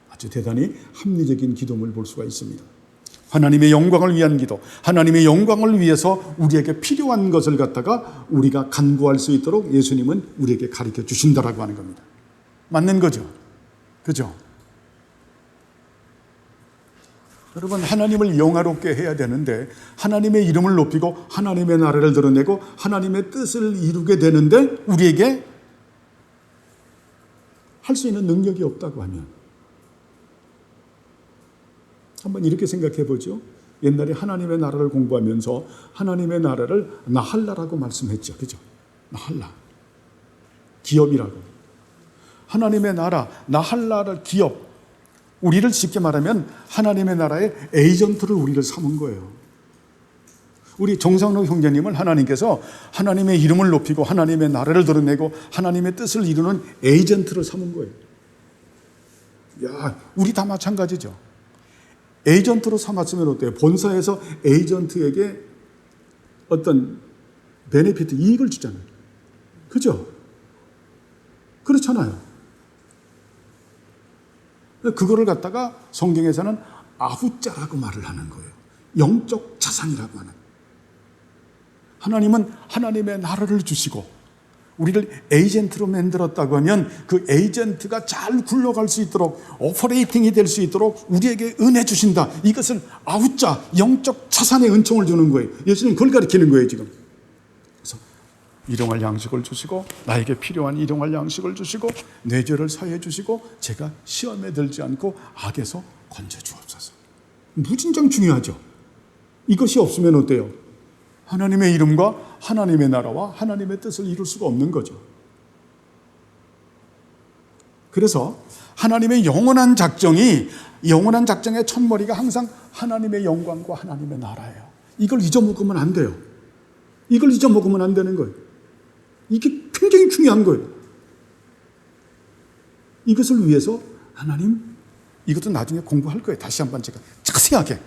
아주 대단히 합리적인 기도를 볼 수가 있습니다. 하나님의 영광을 위한 기도, 하나님의 영광을 위해서 우리에게 필요한 것을 갖다가 우리가 간구할 수 있도록 예수님은 우리에게 가르쳐 주신다라고 하는 겁니다. 맞는 거죠. 그죠? 여러분, 하나님을 영화롭게 해야 되는데 하나님의 이름을 높이고 하나님의 나라를 드러내고 하나님의 뜻을 이루게 되는데 우리에게 할 수 있는 능력이 없다고 하면 한번 이렇게 생각해 보죠. 옛날에 하나님의 나라를 공부하면서 하나님의 나라를 나할라라고 말씀했죠. 그죠? 나할라. 기업이라고. 하나님의 나라, 나할라를 기업. 우리를 쉽게 말하면 하나님의 나라의 에이전트를 우리를 삼은 거예요. 우리 정상록 형제님을 하나님께서 하나님의 이름을 높이고 하나님의 나라를 드러내고 하나님의 뜻을 이루는 에이전트를 삼은 거예요. 야, 우리 다 마찬가지죠. 에이전트로 삼았으면 어때요? 본사에서 에이전트에게 어떤 베네피트, 이익을 주잖아요. 그죠? 그렇잖아요. 그거를 갖다가 성경에서는 아후자라고 말을 하는 거예요. 영적 자산이라고 하는. 하나님은 하나님의 나라를 주시고 우리를 에이전트로 만들었다고 하면 그 에이전트가 잘 굴러갈 수 있도록 오퍼레이팅이 될 수 있도록 우리에게 은혜 주신다. 이것은 아우자, 영적 자산의 은총을 주는 거예요. 예수님 그걸 가르치는 거예요 지금. 그래서 일용할 양식을 주시고 나에게 필요한 일용할 양식을 주시고 내 죄를 사해 주시고 제가 시험에 들지 않고 악에서 건져 주옵소서. 무진장 중요하죠. 이것이 없으면 어때요? 하나님의 이름과 하나님의 나라와 하나님의 뜻을 이룰 수가 없는 거죠. 그래서 하나님의 영원한 작정의 첫머리가 항상 하나님의 영광과 하나님의 나라예요. 이걸 잊어먹으면 안 돼요. 이걸 잊어먹으면 안 되는 거예요. 이게 굉장히 중요한 거예요. 이것을 위해서 하나님 이것도 나중에 공부할 거예요. 다시 한번 제가 자세하게.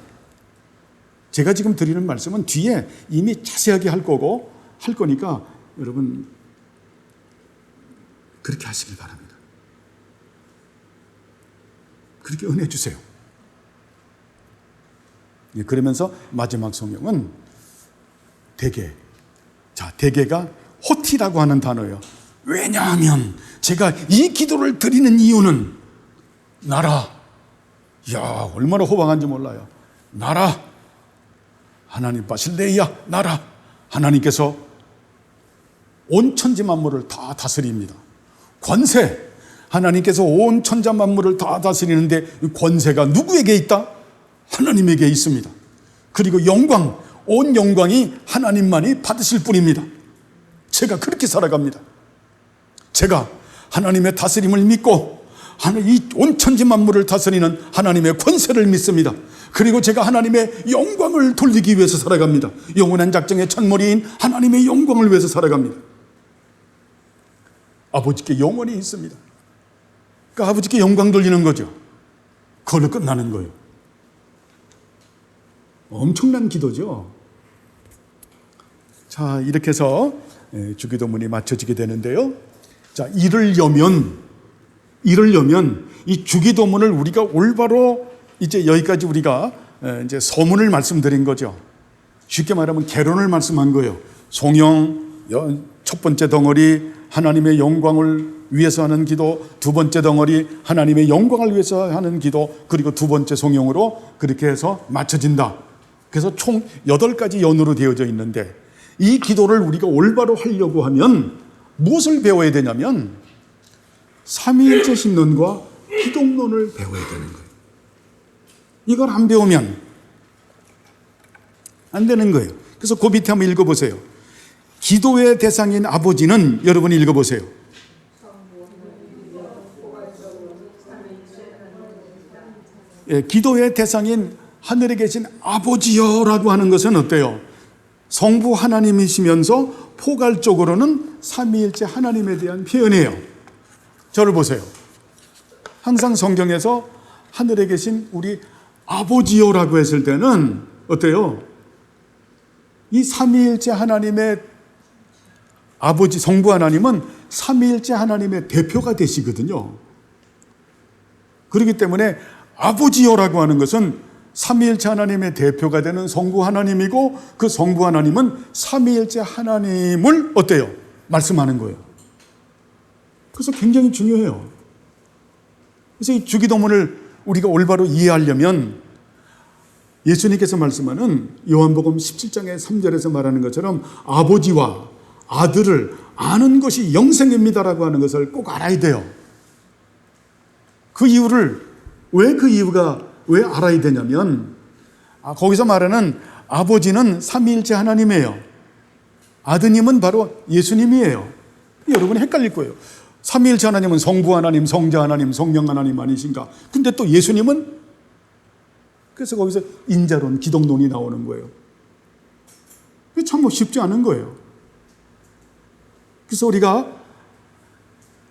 제가 지금 드리는 말씀은 뒤에 이미 자세하게 할 거니까 여러분 그렇게 하시길 바랍니다. 그렇게 은혜 주세요. 그러면서 마지막 성경은 대개가 호티라고 하는 단어예요. 왜냐하면 제가 이 기도를 드리는 이유는 나라. 이야, 얼마나 호방한지 몰라요. 나라. 하나님 바실레이야, 나라. 하나님께서 온 천지 만물을 다 다스립니다. 권세. 하나님께서 온 천지 만물을 다 다스리는데 권세가 누구에게 있다? 하나님에게 있습니다. 그리고 영광, 온 영광이 하나님만이 받으실 뿐입니다. 제가 그렇게 살아갑니다. 제가 하나님의 다스림을 믿고 이 온 천지 만물을 다스리는 하나님의 권세를 믿습니다. 그리고 제가 하나님의 영광을 돌리기 위해서 살아갑니다. 영원한 작정의 첫머리인 하나님의 영광을 위해서 살아갑니다. 아버지께 영원히 있습니다. 그러니까 아버지께 영광 돌리는 거죠. 그걸로 끝나는 거예요. 엄청난 기도죠. 자, 이렇게 해서 주기도문이 마쳐지게 되는데요. 자, 이러려면 이 주기도문을 우리가 올바로 이제 여기까지 우리가 이제 서문을 말씀드린 거죠. 쉽게 말하면 개론을 말씀한 거예요. 송영 첫 번째 덩어리 하나님의 영광을 위해서 하는 기도, 두 번째 덩어리 하나님의 영광을 위해서 하는 기도, 그리고 두 번째 송영으로 그렇게 해서 맞춰진다. 그래서 총 8가지 연으로 되어져 있는데 이 기도를 우리가 올바로 하려고 하면 무엇을 배워야 되냐면 삼위일체 신론과 기독론을 배워야 되는 거예요. 이걸 안 배우면 안 되는 거예요. 그래서 그 밑에 한번 읽어보세요. 기도의 대상인 아버지는, 여러분이 읽어보세요. 예, 기도의 대상인 하늘에 계신 아버지여라고 하는 것은 어때요? 성부 하나님이시면서 포괄적으로는 삼위일체 하나님에 대한 표현이에요. 저를 보세요. 항상 성경에서 하늘에 계신 우리 아버지여라고 했을 때는 어때요? 이 삼위일체 하나님의 아버지 성부 하나님은 삼위일체 하나님의 대표가 되시거든요. 그렇기 때문에 아버지여라고 하는 것은 삼위일체 하나님의 대표가 되는 성부 하나님이고 그 성부 하나님은 삼위일체 하나님을 어때요? 말씀하는 거예요. 그래서 굉장히 중요해요. 그래서 이 주기도문을 우리가 올바로 이해하려면 예수님께서 말씀하는 요한복음 17장의 3절에서 말하는 것처럼 아버지와 아들을 아는 것이 영생입니다라고 하는 것을 꼭 알아야 돼요. 그 이유를 왜 알아야 되냐면 거기서 말하는 아버지는 삼위일체 하나님이에요. 아드님은 바로 예수님이에요. 여러분이 헷갈릴 거예요. 삼위일체 하나님은 성부 하나님, 성자 하나님, 성령 하나님 아니신가? 근데 또 예수님은? 그래서 거기서 인자론, 기독론이 나오는 거예요. 그게 참 쉽지 않은 거예요. 그래서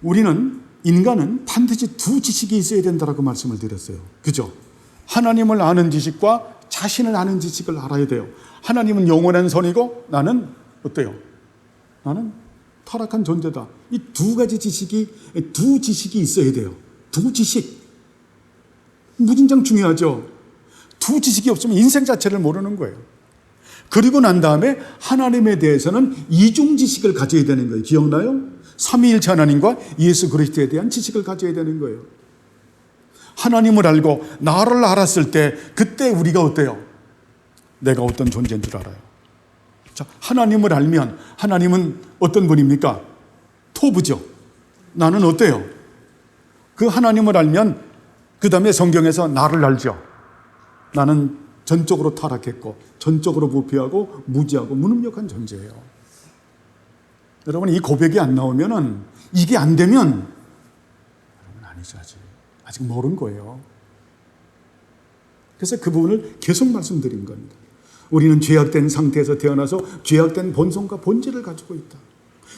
우리는 인간은 반드시 두 지식이 있어야 된다고 말씀을 드렸어요. 그죠? 하나님을 아는 지식과 자신을 아는 지식을 알아야 돼요. 하나님은 영원한 선이고 나는 어때요? 나는 타락한 존재다. 이 두 지식이 있어야 돼요. 두 지식. 무진장 중요하죠. 두 지식이 없으면 인생 자체를 모르는 거예요. 그리고 난 다음에 하나님에 대해서는 이중 지식을 가져야 되는 거예요. 기억나요? 삼위일체 하나님과 예수 그리스도에 대한 지식을 가져야 되는 거예요. 하나님을 알고 나를 알았을 때 그때 우리가 어때요? 내가 어떤 존재인 줄 알아요. 자, 하나님을 알면 하나님은 어떤 분입니까? 토부죠. 나는 어때요? 그 하나님을 알면 그 다음에 성경에서 나를 알죠. 나는 전적으로 타락했고 전적으로 부패하고 무지하고 무능력한 존재예요. 여러분 이 고백이 안 나오면은 이게 안 되면 여러분 아니죠. 아직 모르는 거예요. 그래서 그 부분을 계속 말씀드린 겁니다. 우리는 죄악된 상태에서 태어나서 죄악된 본성과 본질을 가지고 있다.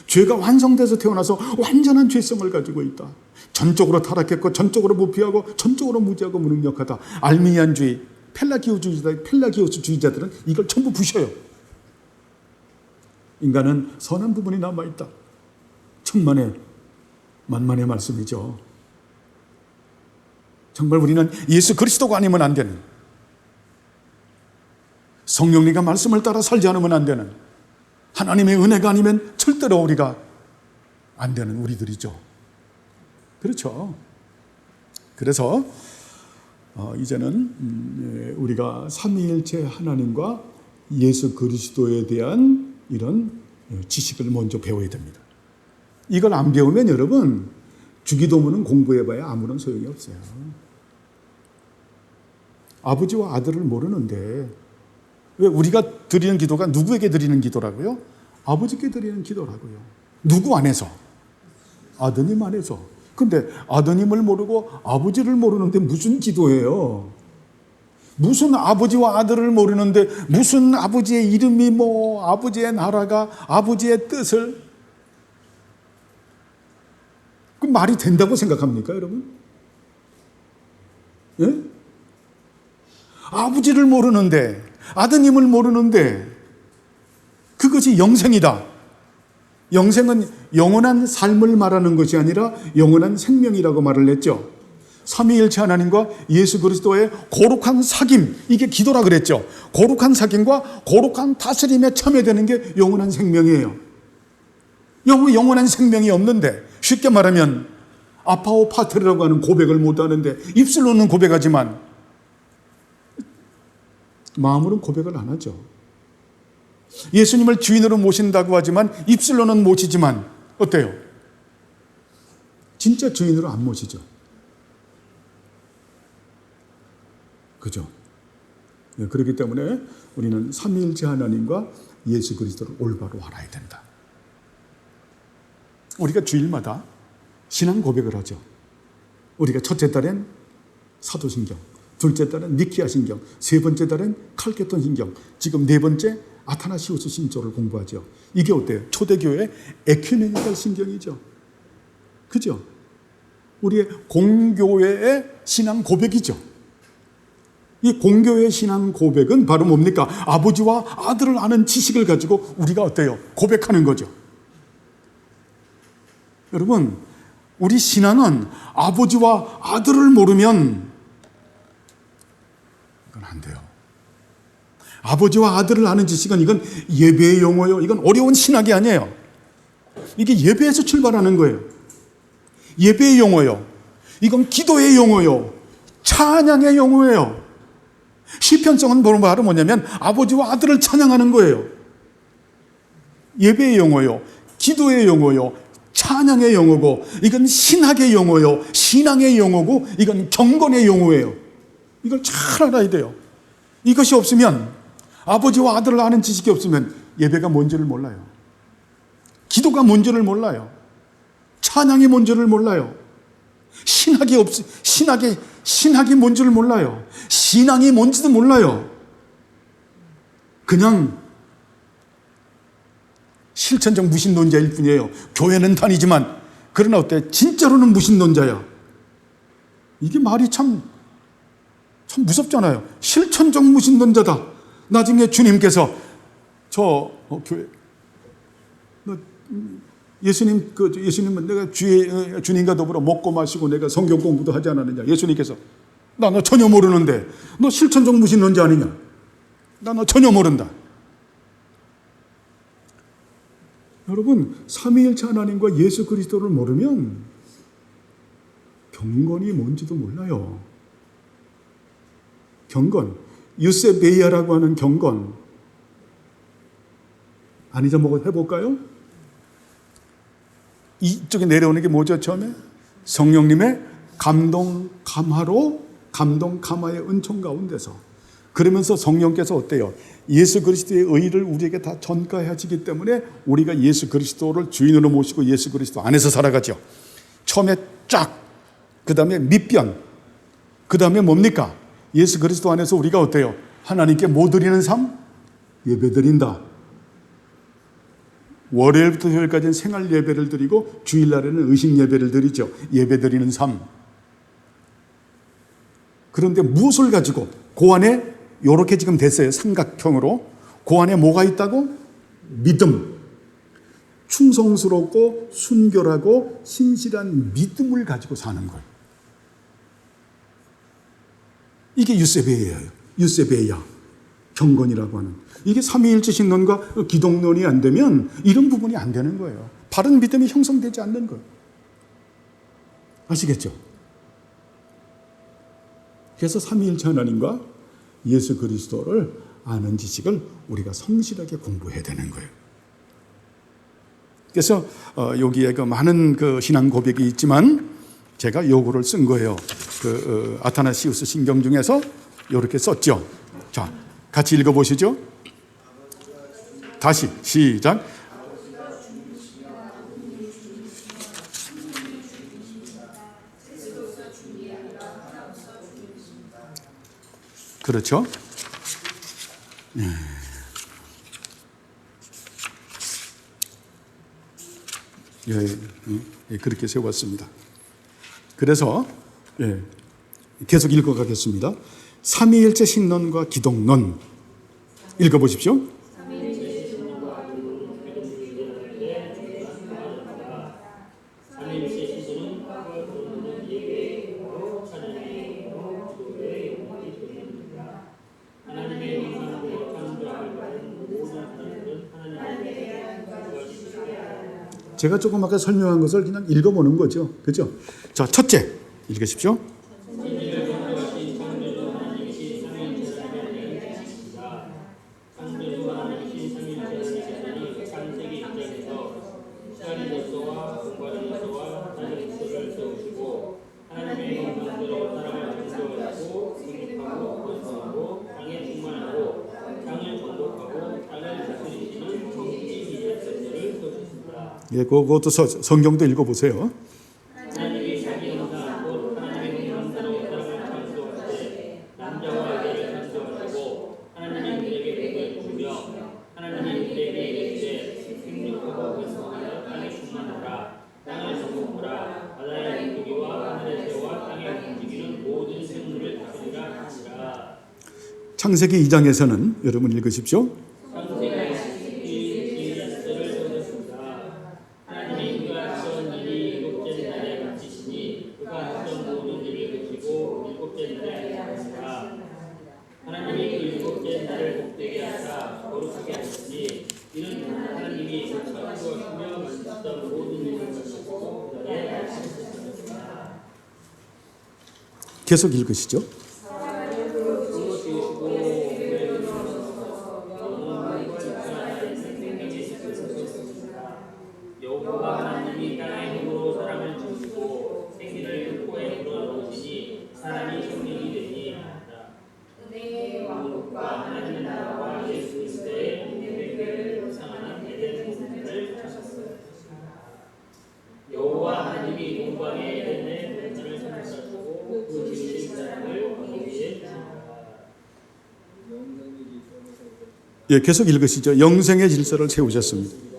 죄가 완성돼서 태어나서 완전한 죄성을 가지고 있다. 전적으로 타락했고 전적으로 부패하고 전적으로 무지하고 무능력하다. 알미니안주의, 펠라기오스주의자들은 이걸 전부 부셔요. 인간은 선한 부분이 남아있다. 천만의 만만의 말씀이죠. 정말 우리는 예수 그리스도가 아니면 안 되는, 성령님과 말씀을 따라 살지 않으면 안 되는, 하나님의 은혜가 아니면 절대로 우리가 안 되는 우리들이죠. 그렇죠. 그래서 이제는 우리가 삼위일체 하나님과 예수 그리스도에 대한 이런 지식을 먼저 배워야 됩니다. 이걸 안 배우면 여러분 주기도문은 공부해봐야 아무런 소용이 없어요. 아버지와 아들을 모르는데, 왜 우리가 드리는 기도가 누구에게 드리는 기도라고요? 아버지께 드리는 기도라고요. 누구 안에서? 아드님 안에서. 근데 아드님을 모르고 아버지를 모르는데 무슨 기도예요? 무슨 아버지와 아들을 모르는데 무슨 아버지의 이름이 뭐 아버지의 나라가 아버지의 뜻을, 그 말이 된다고 생각합니까 여러분? 예? 아버지를 모르는데 아드님을 모르는데 그것이 영생이다. 영생은 영원한 삶을 말하는 것이 아니라 영원한 생명이라고 말을 했죠. 삼위일체 하나님과 예수 그리스도의 거룩한 사귐, 이게 기도라 그랬죠. 거룩한 사귐과 거룩한 다스림에 참여되는 게 영원한 생명이에요. 영원한 생명이 없는데, 쉽게 말하면 아파오 파트르라고 하는 고백을 못하는데 입술로는 고백하지만 마음으로는 고백을 안 하죠. 예수님을 주인으로 모신다고 하지만 입술로는 모시지만 어때요? 진짜 주인으로 안 모시죠. 그죠? 그렇기 때문에 우리는 삼위일체 하나님과 예수 그리스도를 올바로 알아야 된다. 우리가 주일마다 신앙 고백을 하죠. 우리가 첫째 달엔 사도신경, 둘째 달은 니키아 신경, 세 번째 달은 칼케톤 신경, 지금 네 번째 아타나시우스 신조를 공부하죠. 이게 어때요? 초대교회 에큐메니컬 신경이죠. 그죠? 우리의 공교회의 신앙 고백이죠. 이 공교회의 신앙 고백은 바로 뭡니까? 아버지와 아들을 아는 지식을 가지고 우리가 어때요? 고백하는 거죠. 여러분, 우리 신앙은 아버지와 아들을 모르면 이건 안 돼요. 아버지와 아들을 아는 지식은 이건 예배의 용어요. 이건 어려운 신학이 아니에요. 이게 예배에서 출발하는 거예요. 예배의 용어요. 이건 기도의 용어요. 찬양의 용어예요. 시편성은 바로 뭐냐면 아버지와 아들을 찬양하는 거예요. 예배의 용어요. 기도의 용어요. 찬양의 용어고, 이건 신학의 용어요. 신앙의 용어고, 이건 경건의 용어예요. 이걸 잘 알아야 돼요. 이것이 없으면, 아버지와 아들을 아는 지식이 없으면 예배가 뭔지를 몰라요. 기도가 뭔지를 몰라요. 찬양이 뭔지를 몰라요. 신학이 뭔지를 몰라요. 신앙이 뭔지도 몰라요. 그냥 실천적 무신론자일 뿐이에요. 교회는 다니지만, 그러나 어때? 진짜로는 무신론자야. 이게 말이 참 무섭잖아요. 실천적 무신론자다. 나중에 주님께서 교회 예수님은 내가 주님과 더불어 먹고 마시고 내가 성경 공부도 하지 않았느냐. 예수님께서 나 너 전혀 모르는데 너 실천적 무신론자 아니냐. 나 너 전혀 모른다. 여러분, 삼위일체 하나님과 예수 그리스도를 모르면 경건이 뭔지도 몰라요. 경건, 유세베이아라고 하는 경건 안 잊어먹어볼까요? 이쪽에 내려오는 게 뭐죠? 처음에 성령님의 감동 감화의 은총 가운데서, 그러면서 성령께서 어때요? 예수 그리스도의 의를 우리에게 다 전가해지기 때문에 우리가 예수 그리스도를 주인으로 모시고 예수 그리스도 안에서 살아가죠. 처음에 쫙, 그 다음에 밑변, 그 다음에 뭡니까? 예수 그리스도 안에서 우리가 어때요? 하나님께 뭐 드리는 삶? 예배 드린다. 월요일부터 토요일까지는 생활 예배를 드리고 주일날에는 의식 예배를 드리죠. 예배 드리는 삶. 그런데 무엇을 가지고 그 안에 이렇게 지금 됐어요. 삼각형으로. 그 안에 뭐가 있다고? 믿음. 충성스럽고 순결하고 신실한 믿음을 가지고 사는 거예요. 이게 유세베이예요. 유세베이야. 경건이라고 하는. 이게 삼위일체 신론과 기독론이 안 되면 이런 부분이 안 되는 거예요. 바른 믿음이 형성되지 않는 거예요. 아시겠죠? 그래서 삼위일체 하나님과 예수 그리스도를 아는 지식을 우리가 성실하게 공부해야 되는 거예요. 그래서 여기에 그 많은 그 신앙 고백이 있지만 제가 요거를 쓴 거예요. 그 아타나시우스 신경 중에서 이렇게 썼죠. 자, 같이 읽어보시죠. 다시 시작. 그렇죠? 그렇게 세웠습니다. 그래서 계속 읽어가겠습니다. 삼위일체 신론과 기독론 읽어보십시오. 제가 조금 아까 설명한 것을 그냥 읽어보는 거죠. 그죠? 자, 첫째, 읽으십시오. 예, 그것도 성경도 읽어보세요. 하나님이 자기 형상 곧 하나님의 형상으로 사람을 창조할 때 남자와 여자를 창조하시고 하나님이 그에게 복을 주며 하나님이 그에게 이르시되 생육하고 번성하여 땅에 충만하라 땅을 정복하라 바다의 물고기와 하늘의 새와 땅에 움직이는 모든 생물을 다스리라 하시라. 창세기 2장에서는 여러분 읽으십시오. 계속 읽으시죠. 여호와 하나님이 땅의 힘으로 사람을 지으시고 생기를 코에 불어넣으시니 사람이 생명이 되니 은혜의 왕국과 하나님의 나라와 예수 그리스도의 은혜를 상하는 에덴 동산을 찾았어요. 여호와 하나님이 동방의 에덴에 동산을 삼으시고 그 지으신 사람을 거기에 주시니라. 예, 계속 읽으시죠. 영생의 질서를 세우셨습니다.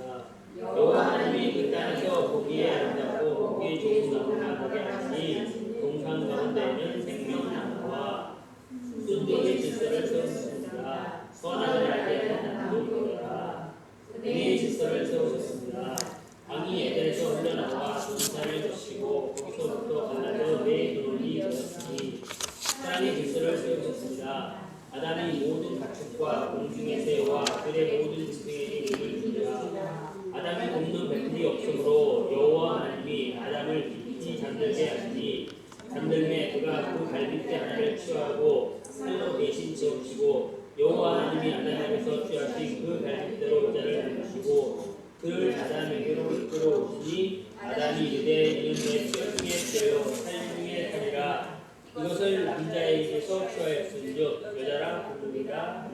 아담이 모든 가축과 공중의 새와 들의 모든 짐승에게 이름을 주니라. 아담이 돕는 배틀이 없으므로 여호와 하나님이 아담을 깊이 잠들게 하시니 잠들매 그가 그 갈빗대 하나를 취하고 살로 대신 채우시고 여호와 하나님이 아담에게서 취하신 그 갈빗대로 여자를 만드시고 그를 아담에게로 이끌어오시니 아담이 이르되 이는 내 뼈 중에 뼈요 살 중에 살이라. 이것을 남자에게서 취하였은즉 여자라 부르리라.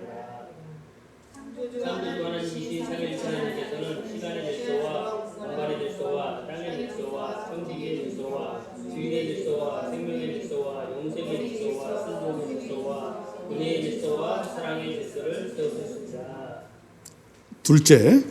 창조주 하나님이신 삼위일체 하나님께서는 시간의 질서와 공간의 질서와 땅의 질서와 성질의 질서와 주인의 질서와 생명의 질서와 영생의 질서와 순종의 질서와 은혜의 질서와 사랑의 질서를 세우셨습니다. 둘째,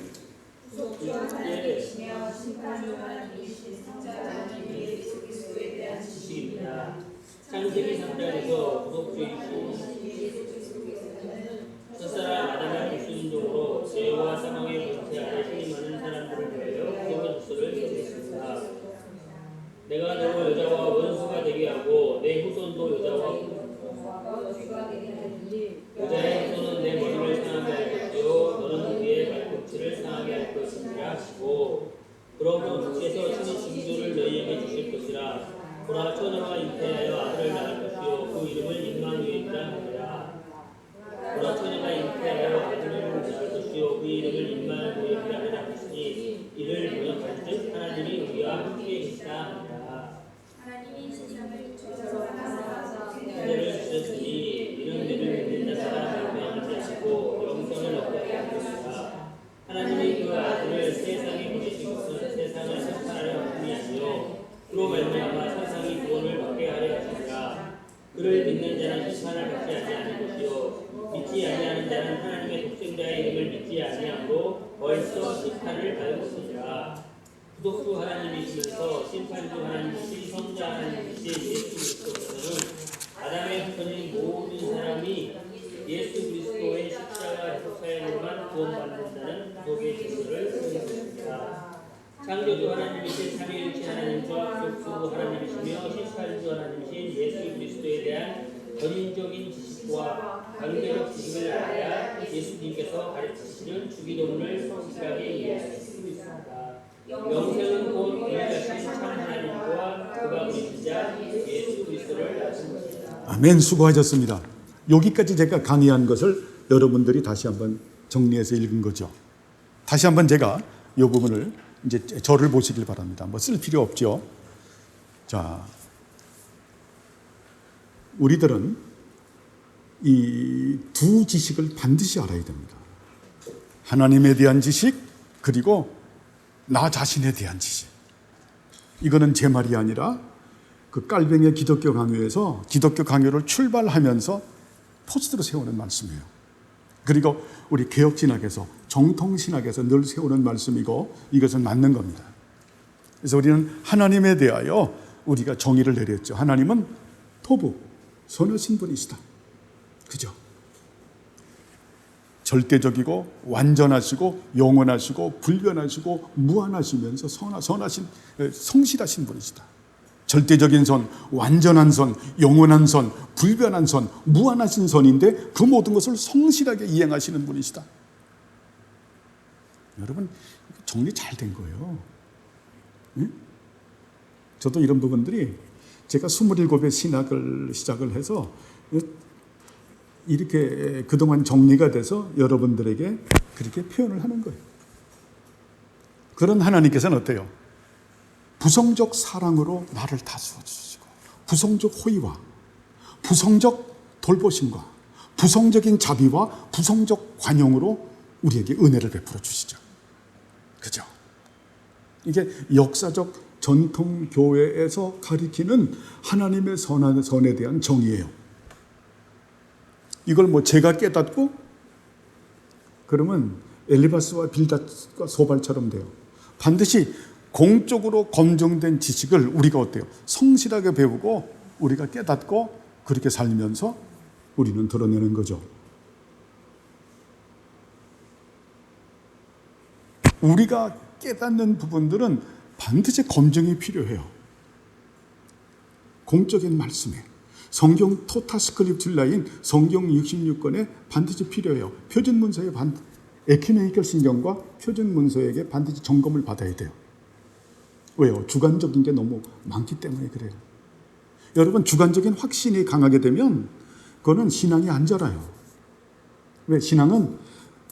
아니하는 자는 하나님의 독생자의 이름을 믿지 아니하므로 벌써 심판을 받았습니다. 구속주 하나님이시면서 심판주 하나님이신 성자 하나님이신 예수 그리스도께서는 아담의 후손인 모든 사람이 예수 그리스도의 십자가에서 사형으로만 구원받는다는 구속의 증거를 세우셨습니다. 창조주 하나님이신 삼위일체 하나님과 구속주 하나님이시며 심판주 하나님이신 예수 그리스도에 대한 전인적인 지식과 관계적 지식을 알아야 예수님께서 가르치시는 주기도문을 성실하게 이해할 수 있습니다. 영생은 곧 유일하신 참 하나님과 그가 우리 자 예수 그리스도를 낳으신 것입니다. 아멘. 수고하셨습니다. 여기까지 제가 강의한 것을 여러분들이 다시 한번 정리해서 읽은 거죠. 다시 한번 제가 이 부분을 이제 저를 보시길 바랍니다. 뭐 쓸 필요 없죠. 자, 우리들은 이 두 지식을 반드시 알아야 됩니다. 하나님에 대한 지식, 그리고 나 자신에 대한 지식. 이거는 제 말이 아니라 그 깔뱅의 기독교 강요에서 기독교 강요를 출발하면서 포스트로 세우는 말씀이에요. 그리고 우리 개혁신학에서 정통신학에서 늘 세우는 말씀이고 이것은 맞는 겁니다. 그래서 우리는 하나님에 대하여 우리가 정의를 내렸죠. 하나님은 토부, 선하신 분이시다. 그죠? 절대적이고 완전하시고 영원하시고 불변하시고 무한하시면서 선하신 성실하신 분이시다. 절대적인 선, 완전한 선, 영원한 선, 불변한 선, 무한하신 선인데 그 모든 것을 성실하게 이행하시는 분이시다. 여러분 정리 잘 된 거예요. 응? 저도 이런 부분들이 제가 27의 신학을 시작을 해서 이렇게 그동안 정리가 돼서 여러분들에게 그렇게 표현을 하는 거예요. 그런 하나님께서는 어때요? 부성적 사랑으로 나를 다스려 주시고 부성적 호의와 부성적 돌보심과 부성적인 자비와 부성적 관용으로 우리에게 은혜를 베풀어 주시죠. 그죠? 이게 역사적 전통 교회에서 가리키는 하나님의 선에 대한 정의예요. 이걸 뭐 제가 깨닫고 그러면 엘리바스와 빌닷과 소발처럼 돼요. 반드시 공적으로 검증된 지식을 우리가 어때요? 성실하게 배우고 우리가 깨닫고 그렇게 살면서 우리는 드러내는 거죠. 우리가 깨닫는 부분들은 반드시 검증이 필요해요. 공적인 말씀에 성경 토타스크립툴라인 성경 66권에 반드시 필요해요. 표준문서에 에큐메니컬 신경과 표준문서에게 반드시 점검을 받아야 돼요. 왜요? 주관적인 게 너무 많기 때문에 그래요. 여러분 주관적인 확신이 강하게 되면 그거는 신앙이 안 자라요. 왜? 신앙은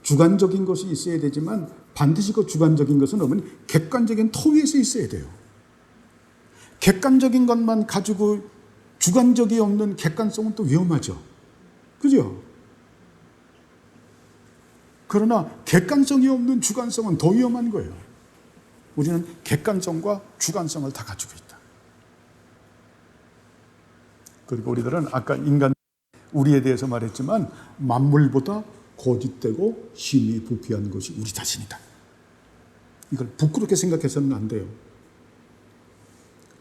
주관적인 것이 있어야 되지만 반드시 그 주관적인 것은 없는 객관적인 토 위에서 있어야 돼요. 객관적인 것만 가지고 주관적이 없는 객관성은 또 위험하죠. 그죠? 그러나 객관성이 없는 주관성은 더 위험한 거예요. 우리는 객관성과 주관성을 다 가지고 있다. 그리고 우리들은 아까 인간 우리에 대해서 말했지만 만물보다 거짓되고 심히 부패한 것이 우리 자신이다. 이걸 부끄럽게 생각해서는 안 돼요.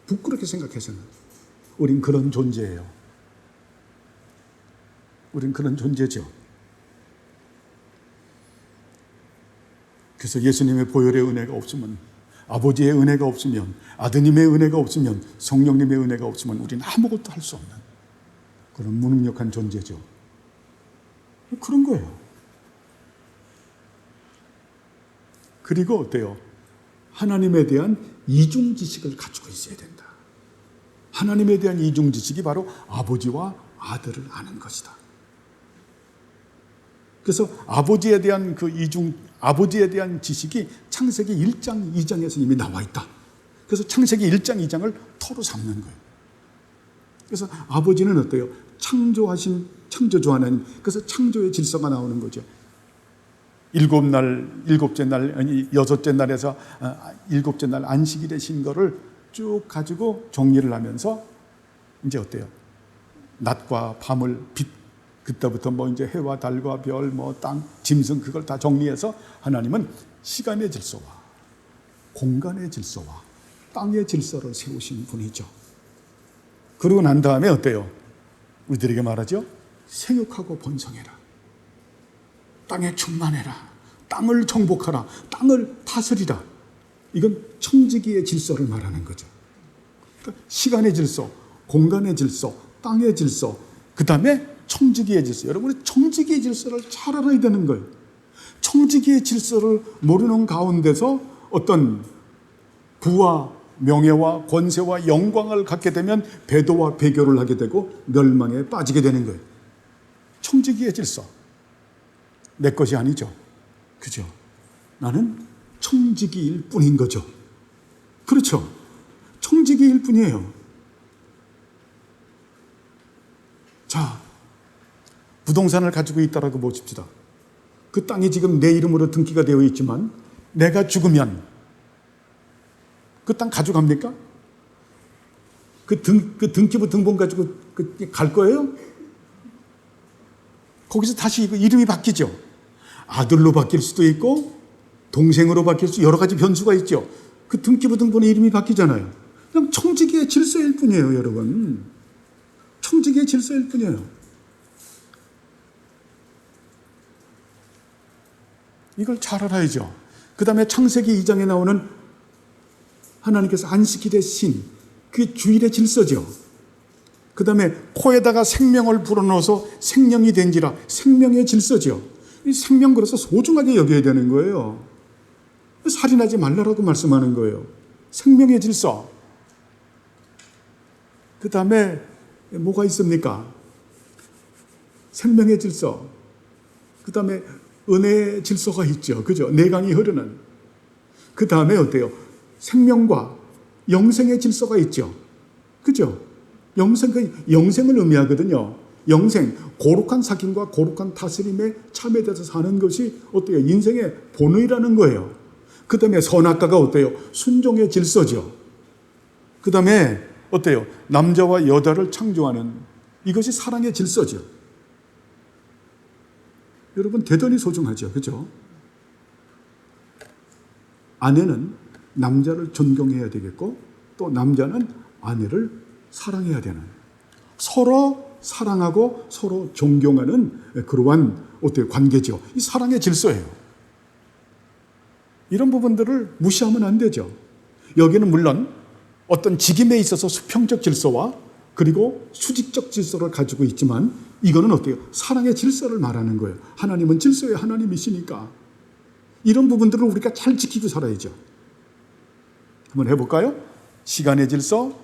부끄럽게 생각해서는. 우린 그런 존재예요. 우린 그런 존재죠. 그래서 예수님의 보혈의 은혜가 없으면, 아버지의 은혜가 없으면, 아드님의 은혜가 없으면, 성령님의 은혜가 없으면 우리는 아무것도 할 수 없는 그런 무능력한 존재죠. 그런 거예요. 그리고 어때요? 하나님에 대한 이중 지식을 가지고 있어야 된다. 하나님에 대한 이중 지식이 바로 아버지와 아들을 아는 것이다. 그래서 아버지에 대한 아버지에 대한 지식이 창세기 1장, 2장에서 이미 나와 있다. 그래서 창세기 1장, 2장을 토로 삼는 거예요. 그래서 아버지는 어때요? 창조하신 창조주 하나님. 그래서 창조의 질서가 나오는 거죠. 여섯째 날에서 일곱째 날 안식이 되신 거를 쭉 가지고 정리를 하면서 이제 어때요? 낮과 밤을 그때부터 뭐 이제 해와 달과 별, 뭐 땅, 짐승 그걸 다 정리해서 하나님은 시간의 질서와 공간의 질서와 땅의 질서를 세우신 분이죠. 그러고 난 다음에 어때요? 우리들에게 말하죠. 생육하고 번성해라. 땅에 충만해라. 땅을 정복하라. 땅을 다스리라. 이건 청지기의 질서를 말하는 거죠. 그러니까 시간의 질서, 공간의 질서, 땅의 질서, 그 다음에 청지기의 질서. 여러분이 청지기의 질서를 잘 알아야 되는 거예요. 청지기의 질서를 모르는 가운데서 어떤 부와 명예와 권세와 영광을 갖게 되면 배도와 배교를 하게 되고 멸망에 빠지게 되는 거예요. 청지기의 질서. 내 것이 아니죠. 그죠? 나는 청지기일 뿐인 거죠. 그렇죠? 청지기일 뿐이에요. 자, 부동산을 가지고 있다라고 보십시다. 그 땅이 지금 내 이름으로 등기가 되어 있지만 내가 죽으면 그 땅 가져갑니까? 그 등기부 등본 가지고 갈 거예요? 거기서 다시 이름이 바뀌죠. 아들로 바뀔 수도 있고 동생으로 바뀔 수 여러 가지 변수가 있죠. 그 등기부 등본의 이름이 바뀌잖아요. 그냥 청지기의 질서일 뿐이에요, 여러분. 청지기의 질서일 뿐이에요. 이걸 잘 알아야죠. 그 다음에 창세기 2장에 나오는 하나님께서 안식일의 신, 그게 주일의 질서죠. 그 다음에 코에다가 생명을 불어넣어서 생명이 된지라, 생명의 질서죠. 이 생명 그래서 소중하게 여겨야 되는 거예요. 살인하지 말라라고 말씀하는 거예요. 생명의 질서. 그 다음에 뭐가 있습니까? 생명의 질서. 그 다음에 은혜의 질서가 있죠. 그죠? 내강이 흐르는. 그 다음에 어때요? 생명과 영생의 질서가 있죠. 그죠? 영생을 의미하거든요. 영생, 거룩한 사귐과 거룩한 다스림에 참여돼서 사는 것이 어때요? 인생의 본의라는 거예요. 그 다음에 선악과가 어때요? 순종의 질서죠. 그 다음에 어때요? 남자와 여자를 창조하는 이것이 사랑의 질서죠. 여러분 대단히 소중하죠. 그죠? 아내는 남자를 존경해야 되겠고 또 남자는 아내를 사랑해야 되는 서로 사랑하고 서로 존경하는 그러한 어때요? 관계죠. 이 사랑의 질서예요. 이런 부분들을 무시하면 안 되죠. 여기는 물론 어떤 직임에 있어서 수평적 질서와 그리고 수직적 질서를 가지고 있지만 이거는 어때요? 사랑의 질서를 말하는 거예요. 하나님은 질서의 하나님이시니까 이런 부분들을 우리가 잘 지키고 살아야죠. 한번 해볼까요? 시간의 질서,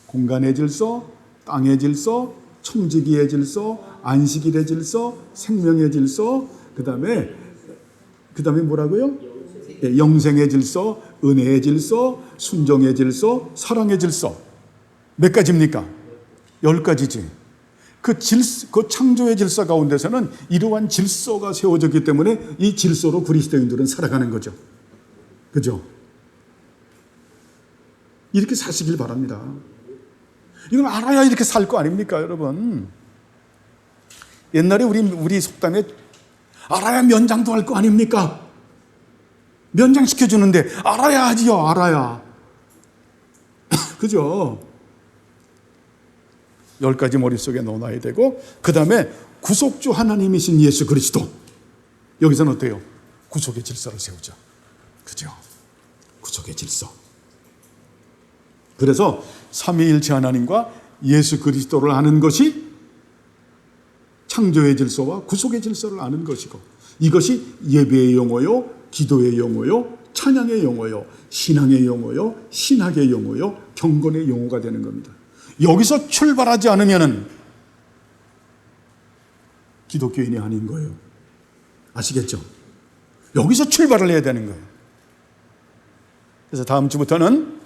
공간의 질서, 땅의 질서, 청지기의 질서, 안식일의 질서, 생명의 질서, 그 다음에 뭐라고요? 영생의 질서, 은혜의 질서, 순종의 질서, 사랑의 질서. 몇 가지입니까? 10가지지. 그 창조의 질서 가운데서는 이러한 질서가 세워졌기 때문에 이 질서로 그리스도인들은 살아가는 거죠. 그죠? 이렇게 사시길 바랍니다. 이걸 알아야 이렇게 살 거 아닙니까, 여러분? 옛날에 우리 속담에 알아야 면장도 할 거 아닙니까? 면장 시켜주는데 알아야 하지요, 알아야. 그죠? 10가지 머릿속에 넣어놔야 되고, 그 다음에 구속주 하나님이신 예수 그리스도. 여기서는 어때요? 구속의 질서를 세우죠. 그죠? 구속의 질서. 그래서 삼위일체 하나님과 예수 그리스도를 아는 것이 창조의 질서와 구속의 질서를 아는 것이고, 이것이 예배의 용어요, 기도의 용어요, 찬양의 용어요, 신앙의 용어요, 신학의 용어요, 경건의 용어가 되는 겁니다. 여기서 출발하지 않으면은 기독교인이 아닌 거예요. 아시겠죠? 여기서 출발을 해야 되는 거예요. 그래서 다음 주부터는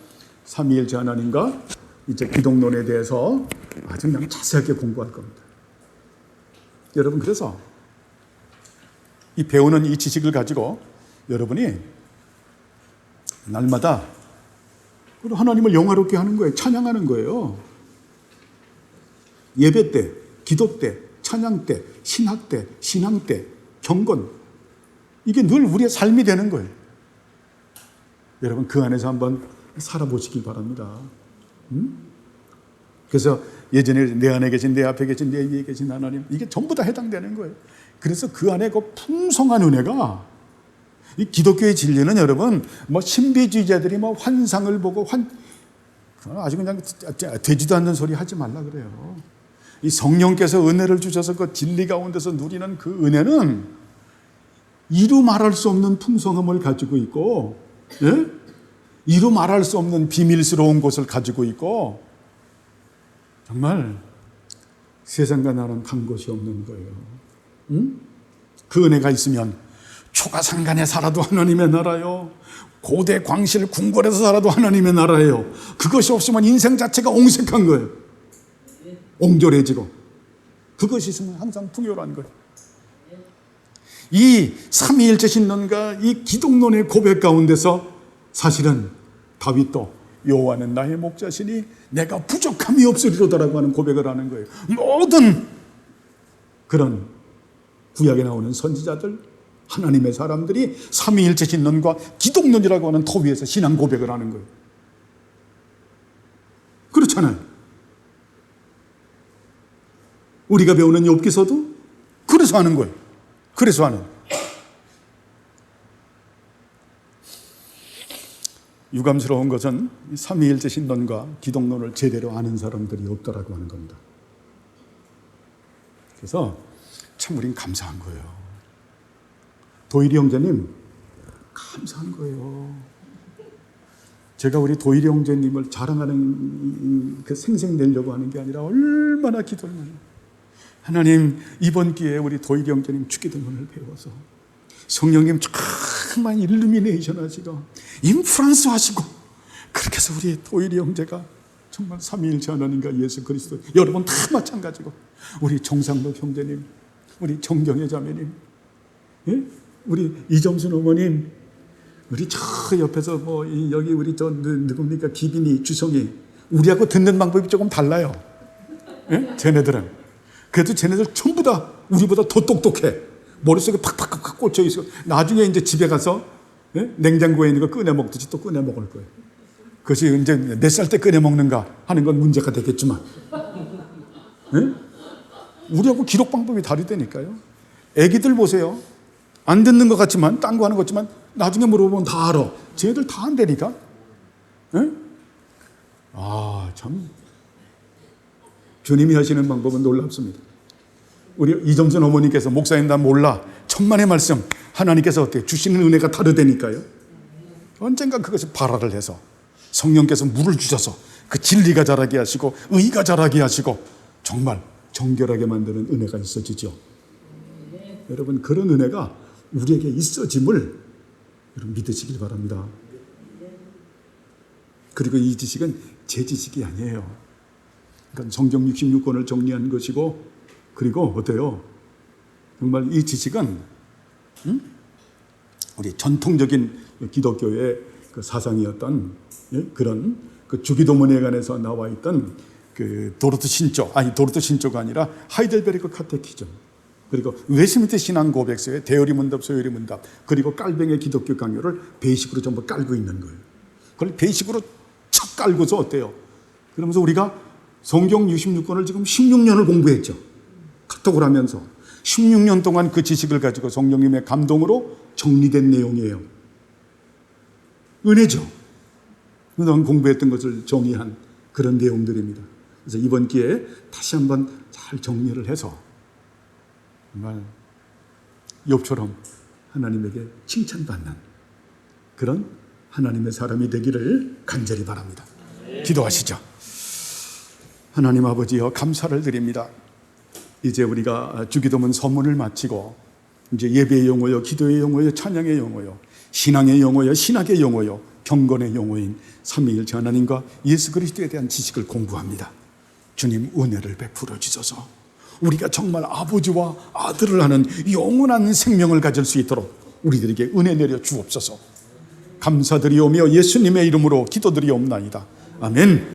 삼위일체 하나님과 이제 기독론에 대해서 아주 그냥 자세하게 공부할 겁니다. 여러분, 그래서 이 배우는 이 지식을 가지고 여러분이 날마다 하나님을 영화롭게 하는 거예요. 찬양하는 거예요. 예배 때, 기도 때, 찬양 때, 신학 때, 신앙 때, 경건, 이게 늘 우리의 삶이 되는 거예요. 여러분 그 안에서 한번 살아보시길 바랍니다. 그래서 예전에 내 안에 계신, 내 앞에 계신, 내 위에 계신 하나님, 이게 전부 다 해당되는 거예요. 그래서 그 안에 그 풍성한 은혜가, 이 기독교의 진리는 여러분 뭐 신비주의자들이 뭐 환상을 보고 아주 그냥 되지도 않는 소리 하지 말라 그래요. 이 성령께서 은혜를 주셔서 그 진리 가운데서 누리는 그 은혜는 이루 말할 수 없는 풍성함을 가지고 있고, 예? 이루 말할 수 없는 비밀스러운 곳을 가지고 있고, 정말 세상과 나랑 간 곳이 없는 거예요. 응? 그 은혜가 있으면 초가상간에 살아도 하나님의 나라요, 고대 광실 궁궐에서 살아도 하나님의 나라예요. 그것이 없으면 인생 자체가 옹색한 거예요. 옹졸해지고. 그것이 있으면 항상 풍요로운 거예요. 이 삼위일체 신론과 이 기독론의 고백 가운데서 사실은 다윗도 여호와는 나의 목자시니 내가 부족함이 없으리로다라고 하는 고백을 하는 거예요. 모든 그런 구약에 나오는 선지자들, 하나님의 사람들이 삼위일체 신론과 기독론이라고 하는 토 위에서 신앙 고백을 하는 거예요. 그렇잖아요. 우리가 배우는 욥기서도 그래서 하는 거예요. 그래서 하는. 유감스러운 것은 삼위일체 신론과 기독론을 제대로 아는 사람들이 없다라고 하는 겁니다. 그래서 참 우린 감사한 거예요. 도일이 형제님 감사한 거예요. 제가 우리 도일이 형제님을 자랑하는 그 생색내려고 하는 게 아니라 얼마나 기도를 많이, 하나님 이번 기회에 우리 도일이 형제님 주기도문을 배워서 성령님 정말 일루미네이션 하시고 인프란스 하시고, 그렇게 해서 우리 도일이 형제가 정말 삼위일체 하나님과 예수 그리스도, 여러분 다 마찬가지고, 우리 정상록 형제님, 우리 정경혜 자매님, 예? 우리 이정순 어머님, 우리 저 옆에서 뭐 여기 우리 저 누굽니까, 기빈이, 주성이, 우리하고 듣는 방법이 조금 달라요. 예? 쟤네들은 그래도 쟤네들 전부 다 우리보다 더 똑똑해. 머릿속에 팍팍팍 꽂혀 있어. 나중에 이제 집에 가서, 예? 냉장고에 있는 거 꺼내 먹듯이 또 꺼내 먹을 거예요. 그것이 이제 몇 살 때 꺼내 먹는가 하는 건 문제가 되겠지만, 예? 우리하고 기록 방법이 다르다니까요. 애기들 보세요. 안 듣는 것 같지만, 딴 거 하는 것 같지만 나중에 물어보면 다 알아. 쟤들 다 안다니까. 예? 아, 참 주님이 하시는 방법은 놀랍습니다. 우리 이정순 어머니께서, 목사님 나 몰라, 천만의 말씀, 하나님께서 어떻게 주시는 은혜가 다르다니까요. 언젠가 그것이 발화를 해서 성령께서 물을 주셔서 그 진리가 자라게 하시고 의가 자라게 하시고 정말 정결하게 만드는 은혜가 있어지죠. 여러분 그런 은혜가 우리에게 있어짐을 여러분 믿으시길 바랍니다. 그리고 이 지식은 제 지식이 아니에요. 그러니까 성경 66권을 정리한 것이고, 그리고 어때요? 정말 이 지식은 우리 전통적인 기독교의 그 사상이었던, 예? 그런 그 주기도문에 관해서 나와 있던 그 도르트 신조가 아니라 하이델베르크 카테키즘, 그리고 웨스트민스터 신앙 고백서의 대요리 문답, 소요리 문답, 그리고 깔뱅의 기독교 강요를 베이식으로 전부 깔고 있는 거예요. 그걸 베이식으로 척 깔고서 어때요? 그러면서 우리가 성경 66권을 지금 16년을 공부했죠. 카톡을 하면서 16년 동안 그 지식을 가지고 성령님의 감동으로 정리된 내용이에요. 은혜죠. 그동안 공부했던 것을 정의한 그런 내용들입니다. 그래서 이번 기회에 다시 한번 잘 정리를 해서 정말 욥처럼 하나님에게 칭찬받는 그런 하나님의 사람이 되기를 간절히 바랍니다. 기도하시죠. 하나님 아버지여, 감사를 드립니다. 이제 우리가 주기도문 서문을 마치고 이제 예배의 용어요, 기도의 용어요, 찬양의 용어요, 신앙의 용어요, 신학의 용어요, 경건의 용어인 삼위일체 하나님과 예수 그리스도에 대한 지식을 공부합니다. 주님 은혜를 베풀어 주셔서 우리가 정말 아버지와 아들을 하는 영원한 생명을 가질 수 있도록 우리들에게 은혜 내려 주옵소서. 감사드리오며 예수님의 이름으로 기도드리옵나이다. 아멘.